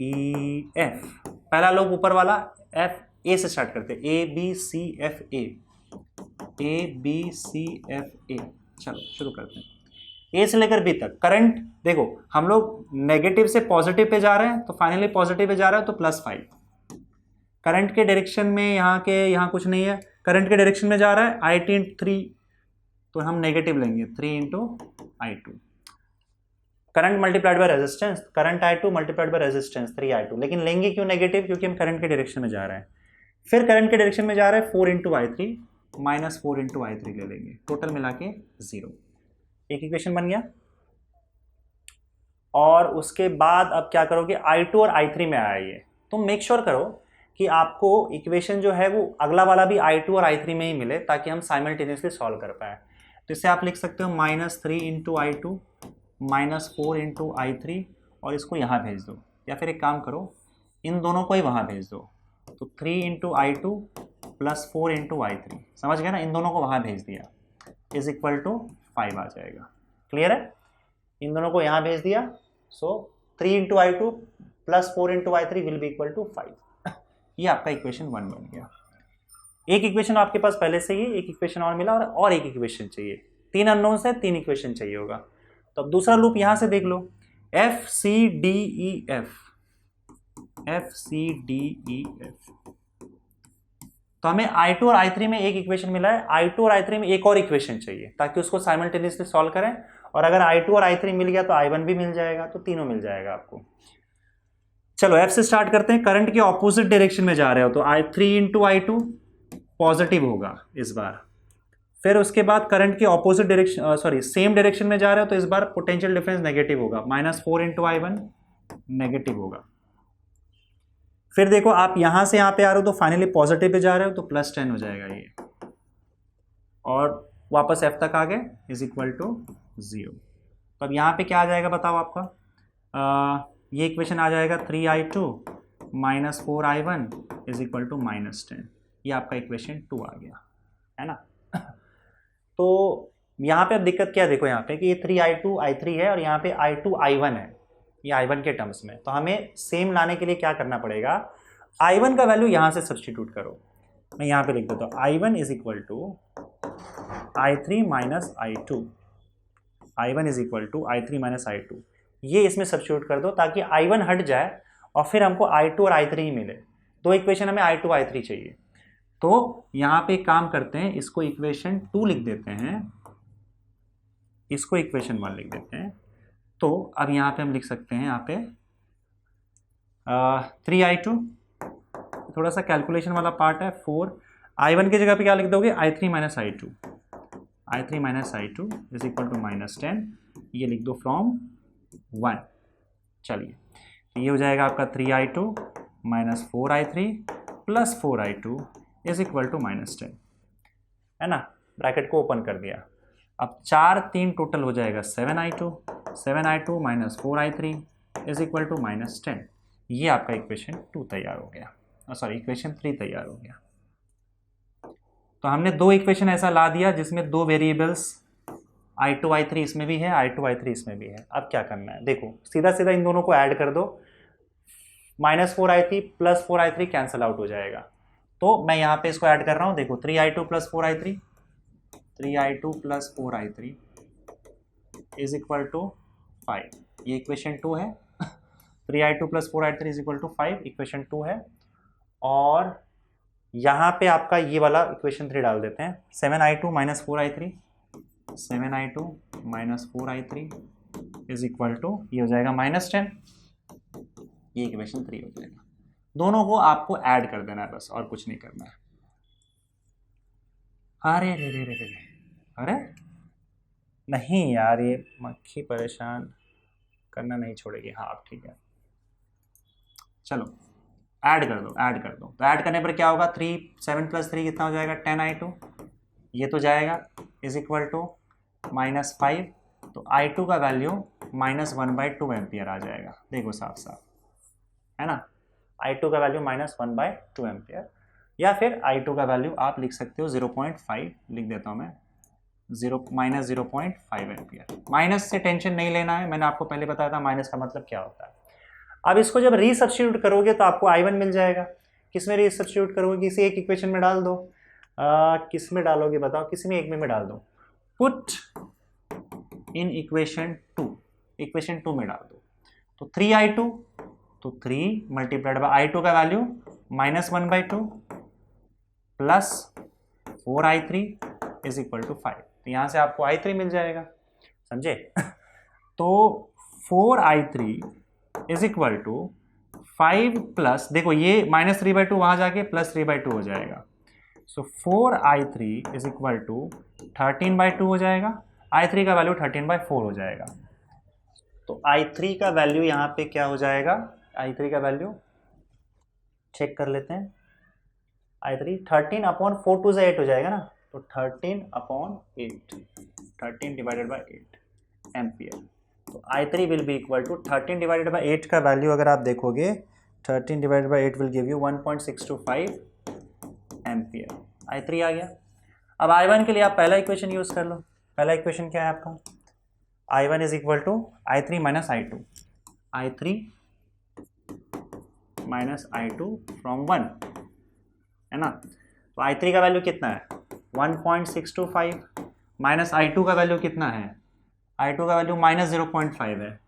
E F, पहला लोग ऊपर वाला F A से स्टार्ट करते हैं, A B C F A, A B C F A। चलो शुरू करते हैं, A से लेकर B तक। करंट देखो हम लोग नेगेटिव से पॉजिटिव पे जा रहे हैं, तो फाइनली पॉजिटिव पे जा रहा है तो +5। करंट के डायरेक्शन में यहाँ कुछ नहीं है, करंट के डायरेक्शन में जा रहा है I t 3, तो हम नेगेटिव लेंगे 3 into I2। Current multiplied by resistance, current I2 multiplied by resistance 3I2, लेकिन लेंगे क्यों नेगेटिव, क्योंकि हम करंट के डायरेक्शन में जा रहे हैं। फिर करंट के डायरेक्शन में जा रहा है 4 into I3 minus 4 into I3 ले लेंगे, टोटल मिला के 0। एक इक्वेशन बन गया। और उसके बाद अब क्या करोगे, I2 और I3 में आया ये, तुम मेक श्योर करो कि आपको इक्वेशन जो है वो अगला वाला भी I2 और I3 में ही मिले, ताकि हम साइमल्टेनियसली सॉल्व कर पाए। तो इससे आप लिख सकते हो -3 इंटू I2 -4 इंटू I3, और इसको यहाँ भेज दो, या फिर एक काम करो इन दोनों को ही वहाँ भेज दो। तो 3 into I2 plus 4 into I3, समझ गए ना, इन दोनों को वहाँ भेज दिया, इज इक्वल टू 5 आ जाएगा। क्लियर है? इन दोनों को यहाँ भेज दिया, so 3 into I2 plus 4 into I3 will be equal to 5। ये आपका इक्वेशन 1 बन गया। एक इक्वेशन आपके पास पहले से ही, एक इक्वेशन और मिला, और एक इक्वेशन चाहिए। 3 अननोन्स है, 3 इक्वेशन चाहिए होगा। तो अब दूसरा लूप यहां से देख लो, F C D E F, F C D E F. तो हमें I2 और I3 में एक इक्वेशन मिला है, I2 और I3 में एक और इक्वेशन चाहिए, ताकि उसको साइमल्टेनियसली सॉल्व करें। और अगर I2 और I3 मिल गया तो I1 भी मिल जाएगा, तो तीनों मिल जाएगा आपको। चलो F से स्टार्ट करते हैं। करंट के ऑपोजिट डायरेक्शन में जा रहे हो तो I3 इंटू I2 पॉजिटिव होगा इस बार। फिर उसके बाद करंट के opposite direction, sorry same direction में जा रहे हो तो इस बार पोटेंशियल डिफरेंस नेगेटिव होगा, -4 इंटू I1 नेगेटिव होगा। फिर देखो आप यहां से यहां पे आ रहे हो तो फाइनली पॉजिटिव पे जा रहे हो तो +10 हो जाएगा ये, और वापस F तक आ गए, इज इक्वल टू 0। तो अब यहाँ पे क्या आ जाएगा बताओ आपका, ये इक्वेशन आ जाएगा 3I2 -4 I1 is equal to -10। ये आपका इक्वेशन 2 आ गया, है ना। तो यहाँ पे अब दिक्कत क्या है, देखो यहाँ पे कि ये 3I2 I3 है और यहाँ पे I2 I1 है, ये I1 के टर्म्स में। तो हमें सेम लाने के लिए क्या करना पड़ेगा, I1 का वैल्यू यहाँ से सब्सटीट्यूट करो। मैं यहाँ पे लिख देता हूँ I1 is equal to I3 minus I2, I1 is equal to I3 minus I2, ये इसमें सब्स्टिट्यूट कर दो ताकि I1 हट जाए और फिर हमको I2 और I3 ही मिले। दो इक्वेशन हमें I2 I3 चाहिए। तो यहाँ पे काम करते हैं, इसको इक्वेशन 2 लिख देते हैं, इसको इक्वेशन 1 लिख देते हैं। तो अब यहाँ पे हम लिख सकते हैं, यहाँ पे 3I2, थोड़ा सा कैलकुलेशन वाला पार्ट है, 4 I1 की जगह पे क्या लिख दोगे, I3 minus I2, I3 minus I2 is equal to -10, ये लिख दो फ्रॉम 1। चलिए ये हो जाएगा आपका 3I2 minus 4I3 plus 4I2 is equal to -10, है ना। ब्रैकेट को ओपन कर दिया। अब 4 3 टोटल हो जाएगा 7I2 minus 4I3 is equal to -10। ये आपका इक्वेशन 2 तैयार हो गया, सॉरी इक्वेशन 3 तैयार हो गया। तो हमने दो इक्वेशन ऐसा ला दिया जिसमें दो वेरिएबल्स I2 I3 इसमें भी है, I2 I3 इसमें भी है। अब क्या करना है, देखो सीधा सीधा इन दोनों को ऐड कर दो, -4I3 plus 4I3 cancel out हो जाएगा। तो मैं यहाँ पे इसको ऐड कर रहा हूँ, देखो 3I2 plus 4I3, 3I2 plus 4I3 is equal to 5, ये इक्वेशन 2 है। 3I2 plus 4I3 is equal to 5 equation 2 है। और यहाँ पे आपका ये वाला इक्वेशन 3 डाल देते हैं, 7I2 minus 4I3, 7I2 minus 4I3 is equal to, ये हो जाएगा -10, ये इक्वेशन 3 हो जाएगा। दोनों को आपको ऐड कर देना है बस, और कुछ नहीं करना है। अरे रे रे रे रे, अरे नहीं यार, ये मक्खी परेशान करना नहीं छोड़ेगी। हाँ ठीक है, चलो ऐड कर दो, ऐड कर दो। तो ऐड करने पर क्या होगा, 7 प्लस 3 कितना हो जाएगा, 10I2, ये तो जाएगा, इज इक्वल टू -5। तो I2 का वैल्यू -1/2 एम्पियर आ जाएगा, देखो साफ साफ, है ना। I2 का वैल्यू -1/2 एम्पियर, या फिर I2 का वैल्यू आप लिख सकते हो 0.5, लिख देता हूँ मैं, -0.5 एम्पियर। माइनस से टेंशन नहीं लेना है, मैंने आपको पहले बताया था माइनस का मतलब क्या होता है। अब इसको जब रीसब्स्टिट्यूट करोगे तो आपको I1 मिल जाएगा। किस में रीसब्स्टिट्यूट करोगे, किसी एक इक्वेशन में डाल दो। किस में डालोगे बताओ, किसी में एक में डाल दो। पुट इन इक्वेशन 2, इक्वेशन 2 में डाल दो। तो 3I2, तो 3 मल्टीप्लाइड बाय I2 का value -1/2 plus 4I3 is equal to 5। तो यहाँ से आपको I3 मिल जाएगा, समझे। तो 4I3 is equal to 5 plus, देखो ये -3/2 वहां जाके +3/2 हो जाएगा। सो 4I3 इज इक्वल टू 13/2 हो जाएगा। I3 का वैल्यू 13/4 हो जाएगा। तो I3 का वैल्यू यहाँ पे क्या हो जाएगा, I3 का वैल्यू चेक कर लेते हैं। I3 13 अपॉन 4 2 से 8 हो जाएगा ना, तो 13 अपॉन 8, 13 डिवाइडेड बाई 8 एम्पियर। तो I3 will be equal to 13 divided by 8 का वैल्यू अगर आप देखोगे 13 divided by 8 will give you 1.625 ampere. I3 आ गया। अब I1 के लिए आप पहला इक्वेशन यूज कर लो। पहला इक्वेशन क्या है आपका, I1 is equal to I3 minus I2, I3 minus I2 from 1 है ना। तो I3 का वैल्यू कितना है 1.625 माइनस I2 का वैल्यू कितना है, I2 का वैल्यू माइनस 0.5 है,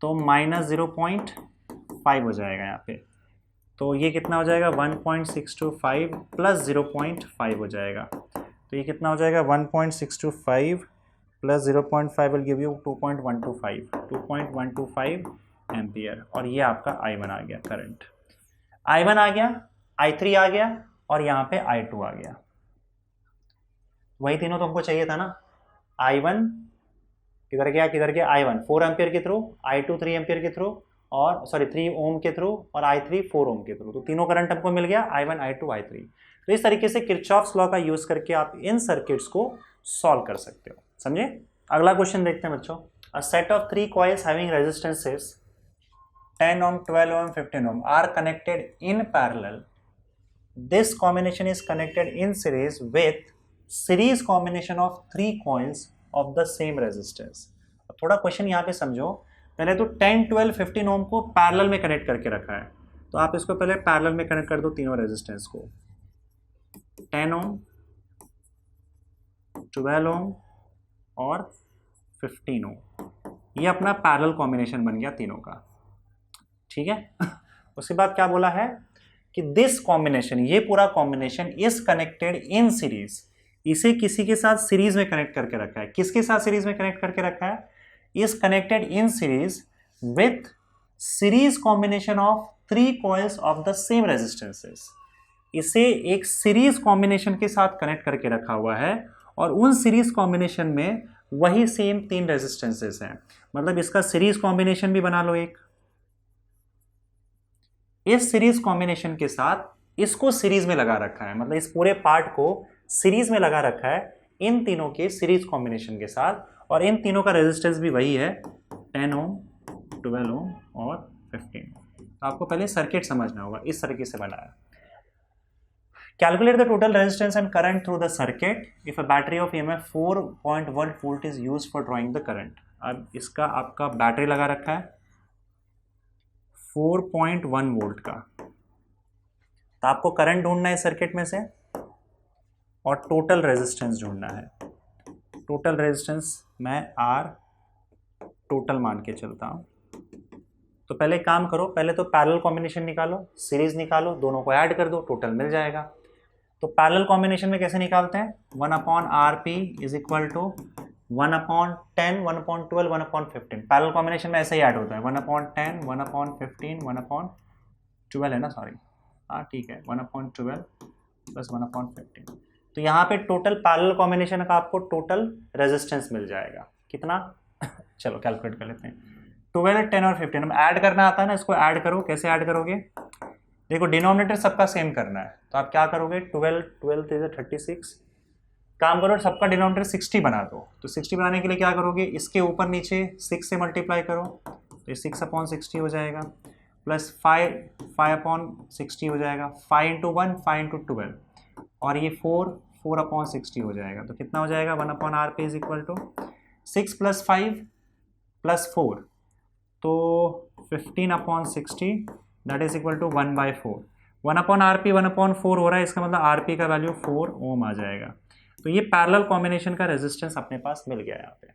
तो माइनस 0.5 हो जाएगा यहाँ पे। तो ये कितना हो जाएगा 1.625 प्लस 0.5 हो जाएगा, तो ये कितना हो जाएगा 1.625 plus 0.5 will give you 2.125 ampere. और ये आपका I1 आ गया, करंट I1 आ गया, I3 आ गया और यहाँ पे I2 आ गया। वही तीनों तो हमको चाहिए था ना। I1 किधर गया, किधर गया, I1 4 एम्पियर के थ्रू, I2 3 एम्पियर के थ्रू, और सॉरी 3 ओम के थ्रू, और I3 4 ओम के थ्रू। तो तीनों करंट हमको मिल गया, I1 I2 I3। तो इस तरीके से किरचॉफ्स लॉ का यूज करके आप इन सर्किट्स को सॉल्व कर सकते हो, समझे। अगला क्वेश्चन देखते हैं बच्चों। A set of 3 coils having resistances 10 ohm 12 ohm 15 ohm are connected in parallel. This combination is connected in series with series combination of 3 coils of the same resistance. थोड़ा क्वेश्चन यहाँ पे समझो। पहले तो 10 12 15 ओम को पैरेलल में कनेक्ट करके रखा है, तो आप इसको पहले पैरेलल में कनेक्ट कर दो तीनों रेजिस्टेंस को, 10 ओम 12 ओम और 15 ओम। ये अपना पैरेलल कॉम्बिनेशन बन गया तीनों का, ठीक है। उसके बाद क्या बोला है कि दिस कॉम्बिनेशन, ये पूरा combination is connected in series, इसे किसी के साथ सीरीज में कनेक्ट करके रखा है। किसके साथ सीरीज में कनेक्ट करके रखा है, is connected in series with series combination of 3 coils of the same resistances. इसे एक सीरीज कॉम्बिनेशन के साथ कनेक्ट करके रखा हुआ है, और उन सीरीज कॉम्बिनेशन में वही सेम 3 रेजिस्टेंसेस हैं। मतलब इसका सीरीज कॉम्बिनेशन भी बना लो एक। इस सीरीज कॉम्बिनेशन के साथ इसको सीरीज में लगा रखा है, मतलब इस पूरे पार्ट को सीरीज में लगा रखा है इन तीनों के सीरीज कॉम्बिनेशन के साथ, और इन तीनों का रेजिस्टेंस भी वही है 10 ओम 12 ओम और 15 ओम। तो आपको पहले सर्किट समझना होगा, इस तरीके से बनाया। Calculate the total resistance and current through the circuit if a battery of EMF 4.1 volt is used for drawing the current. अब इसका आपका बैटरी लगा रखा है 4.1 वोल्ट का, तो आपको करंट ढूंढना है सर्किट में से और टोटल रेजिस्टेंस ढूंढना है। टोटल रेजिस्टेंस मैं R टोटल मान के चलता हूं। तो पहले काम करो, पहले तो पैरेलल कॉम्बिनेशन निकालो, सीरीज निकालो, दोनों को ऐड कर दो, टोटल मिल जाएगा। तो पैरेलल कॉम्बिनेशन में कैसे निकालते हैं, 1/RP is equal to 1/10 1/12 1/15। Parallel combination में ऐसे ही ऐड होता है, 1/10 1/15 1/12 है ना, सॉरी हाँ ठीक है, 1/12 प्लस 1/15। तो यहाँ पे टोटल पैरेलल कॉम्बिनेशन का आपको टोटल रेजिस्टेंस मिल जाएगा कितना चलो कैलकुलेट कर लेते हैं। 12 10 और 15 हम ऐड करना आता है ना, इसको ऐड करो। कैसे ऐड करोगे, देखो डिनोमिनेटर सबका सेम करना है, तो आप क्या करोगे 12 12 36, काम करो सबका डिनोमिनेटर 60 बना दो। तो 60 बनाने के लिए क्या करोगे, इसके ऊपर नीचे 6 से मल्टीप्लाई करो, तो 6/60 हो जाएगा, प्लस 5/60 हो जाएगा, 5 × 1 5 × 12, और ये 4/60 हो जाएगा। तो कितना हो जाएगा 1/RP इज इक्वल टू 6 + 5 + 4, तो 15/60 that is equal to 1/4। 1/RP 1/4 हो रहा है, इसका मतलब RP का वैल्यू 4 ओम आ जाएगा। तो ये पैरेलल कॉम्बिनेशन का रेजिस्टेंस अपने पास मिल गया यहाँ पे।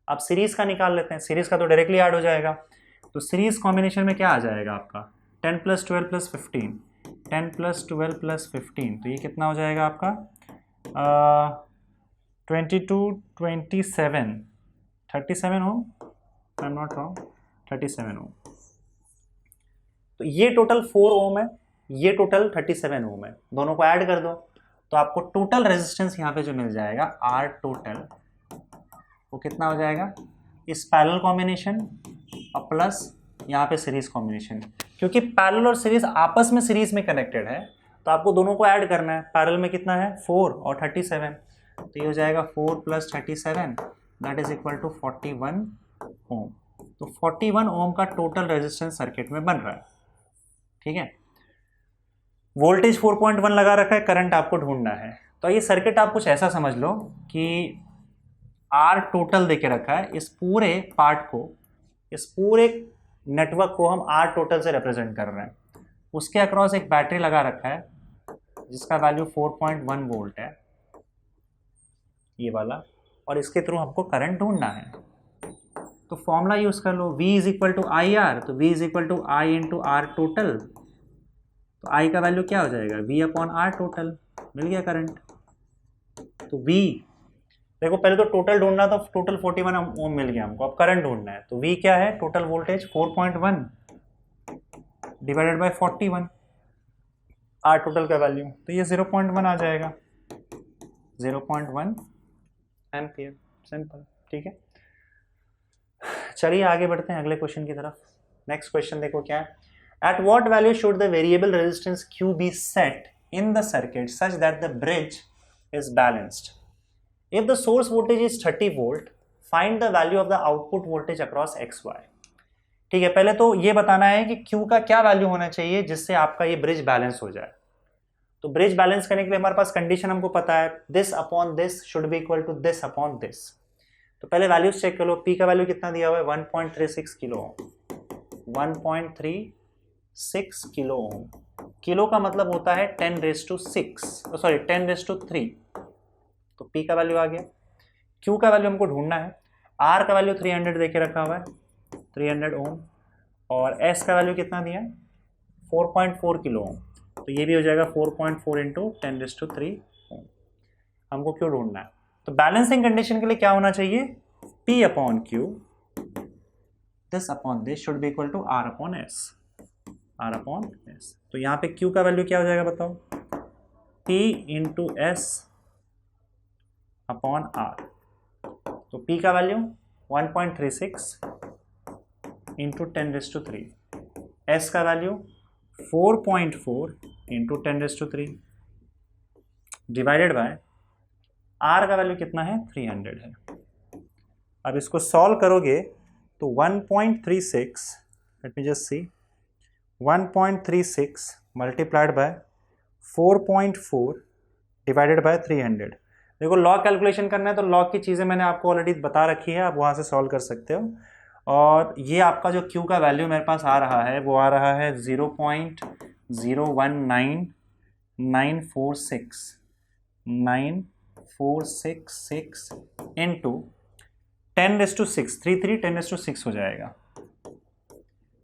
अब सीरीज का निकाल लेते हैं, सीरीज का तो डायरेक्टली ऐड हो जाएगा। तो सीरीज कॉम्बिनेशन में क्या आ जाएगा आपका 10 + 12 + 15, 10 + 12 + 15, तो ये कितना हो जाएगा आपका 22 27 37 ओम, आई एम नॉट रॉन्ग, 37 ओम। तो ये टोटल 4 ओम है, ये टोटल 37 ओम है, दोनों को ऐड कर दो, तो आपको टोटल रेजिस्टेंस यहाँ पे जो मिल जाएगा R टोटल, वो कितना हो जाएगा, इस पैरेलल कॉम्बिनेशन और प्लस यहाँ पे सीरीज कॉम्बिनेशन, क्योंकि पैरेलल और सीरीज आपस में सीरीज में कनेक्टेड है तो आपको दोनों को ऐड करना है। पैरेलल में कितना है 4 और 37, तो ये हो जाएगा 4 + 37 दैट इज इक्वल टू 41 ओम। तो 41 ओम का टोटल रेजिस्टेंस सर्किट में बन रहा है। ठीक है, वोल्टेज 4.1 लगा रखा है, करंट आपको ढूंढना है। तो ये सर्किट आप कुछ ऐसा समझ लो कि आर टोटल देके रखा है, इस पूरे पार्ट को, इस पूरे नेटवर्क को हम आर टोटल से रिप्रेजेंट कर रहे हैं। उसके अक्रॉस एक बैटरी लगा रखा है जिसका वैल्यू 4.1 वोल्ट है, ये वाला, और इसके थ्रू हमको करंट ढूंढना है। तो फॉर्मूला यूज कर लो, V is equal to I R, तो V is equal to I into R total. तो I का वैल्यू क्या हो जाएगा V अपॉन आर टोटल, मिल गया करंट। तो V देखो पहले तो टोटल ढूंढना, तो टोटल 41 ओम मिल गया हमको, अब करंट ढूंढना है। तो V क्या है, total voltage 4.1 divided by 41 R total का वैल्यू, तो ये 0.1 आ जाएगा, 0.1 एम्पियर, सिंपल। ठीक है, चलिए आगे बढ़ते हैं अगले क्वेश्चन की तरफ। नेक्स्ट क्वेश्चन देखो क्या है, at what value should the variable resistance Q be set in the circuit such that the bridge is balanced. If the source voltage is 30 volt find the value of the output voltage across XY। ठीक है, पहले तो ये बताना है कि Q का क्या वैल्यू होना चाहिए जिससे आपका ये ब्रिज बैलेंस हो जाए। तो ब्रिज बैलेंस करने के लिए हमारे पास कंडीशन हमको पता है, this upon this should be equal to this upon this. तो पहले वैल्यूज चेक कर लो, P का वैल्यू कितना दिया हुआ है 1.36 kilo ohm, 1.36 kilo ohm, kilo का मतलब होता है 10⁻⁶, तो P का वैल्यू आ गया। Q का वैल्यू हमको ढूंढना है, R का वैल्यू 300 देके रखा हुआ है, 300 ओम, और S का वैल्यू कितना दिया 4.4 किलो ओम, तो ये भी हो जाएगा 4.4 इंटू 10⁻³ ओम। हमको Q ढूंढना है, तो बैलेंसिंग कंडीशन के लिए क्या होना चाहिए, P upon Q this upon this should be equal to R upon S, R upon S। तो यहाँ पे Q का वैल्यू क्या हो जाएगा बताओ, P into S upon R। तो P का वैल्यू 1.36 इंटू 10⁻³ S का value 4.4 into 10⁻³ divided by R का वैल्यू कितना है 300 है। अब इसको सॉल्व करोगे तो 1.36, let me just see, 1.36 multiplied by 4.4 divided by 300। देखो लॉग कैलकुलेशन करना है तो लॉग की चीज़ें मैंने आपको ऑलरेडी बता रखी है, आप वहाँ से सॉल्व कर सकते हो। और ये आपका जो Q का वैल्यू मेरे पास आ रहा है वो आ रहा है 0.019946 इंटू 10⁻⁶, 10⁻6 हो जाएगा।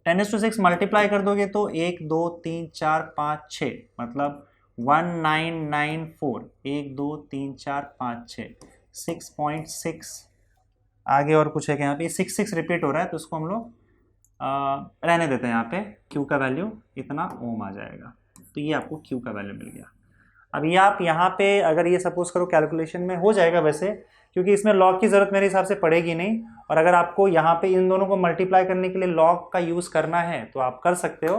10⁻6 मल्टीप्लाई कर दोगे तो 1 2 3 4 5 6 मतलब 1994, 1 2 3 4 5 6, 6.6। आगे और कुछ है कि यहाँ पे 6 रिपीट हो रहा है तो उसको हम लोग रहने देते हैं, यहाँ पे Q का वैल्यू इतना ओम आ जाएगा। तो ये आपको Q का वैल्यू मिल गया। अब ये आप यहाँ पे अगर ये सपोज करो कैलकुलेशन में हो जाएगा वैसे, क्योंकि इसमें लॉग की ज़रूरत मेरे हिसाब से पड़ेगी नहीं, और अगर आपको यहाँ पे इन दोनों को मल्टीप्लाई करने के लिए लॉग का यूज़ करना है तो आप कर सकते हो।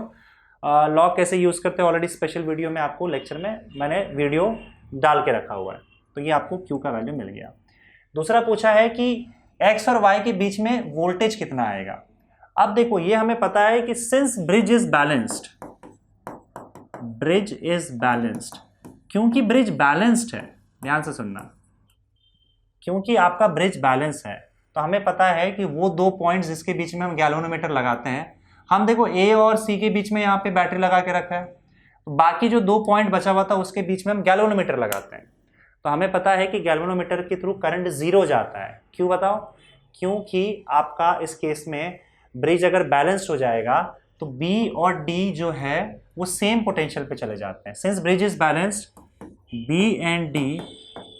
लॉग कैसे यूज़ करते हो ऑलरेडी स्पेशल वीडियो में आपको लेक्चर में मैंने वीडियो डाल के रखा हुआ है। तो ये आपको Q का वैल्यू मिल गया। दूसरा पूछा है कि X और Y के बीच में वोल्टेज कितना आएगा। अब देखो ये हमें पता है कि since bridge is balanced, bridge is balanced, क्योंकि ब्रिज बैलेंस्ड है, ध्यान से सुनना, क्योंकि आपका ब्रिज बैलेंस है तो हमें पता है कि वो दो पॉइंट्स जिसके बीच में हम गैल्वेनोमीटर लगाते हैं, हम देखो A और C के बीच में यहाँ पे बैटरी लगा के रखा है, तो बाकी जो 2 पॉइंट बचा हुआ था उसके बीच में हम गैल्वेनोमीटर लगाते हैं। तो हमें पता है कि गैल्वेनोमीटर के थ्रू करंट 0 जाता है। क्यों बताओ, क्योंकि आपका इस केस में ब्रिज अगर बैलेंस्ड हो जाएगा तो B और D जो है वो सेम पोटेंशियल पे चले जाते हैं। Since bridge is balanced B and D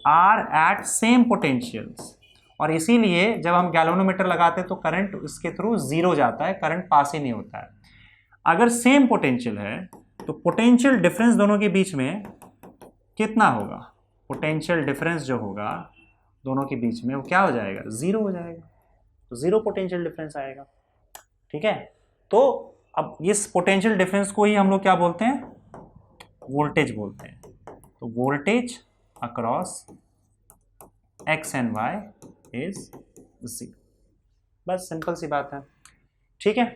are at same potentials, और इसीलिए जब हम गैल्वेनोमीटर लगाते हैं तो करंट इसके थ्रू 0 जाता है, करंट पास ही नहीं होता है। अगर सेम पोटेंशियल है तो पोटेंशियल डिफरेंस दोनों के बीच में कितना होगा, पोटेंशियल डिफरेंस जो होगा दोनों के बीच में वो क्या हो जाएगा, 0 हो जाएगा। तो 0 पोटेंशियल डिफरेंस आएगा। ठीक है, तो अब इस पोटेंशियल डिफरेंस को ही हम लोग क्या बोलते हैं, वोल्टेज बोलते हैं। तो voltage across X and Y is 0। बस सिंपल सी बात है, ठीक है।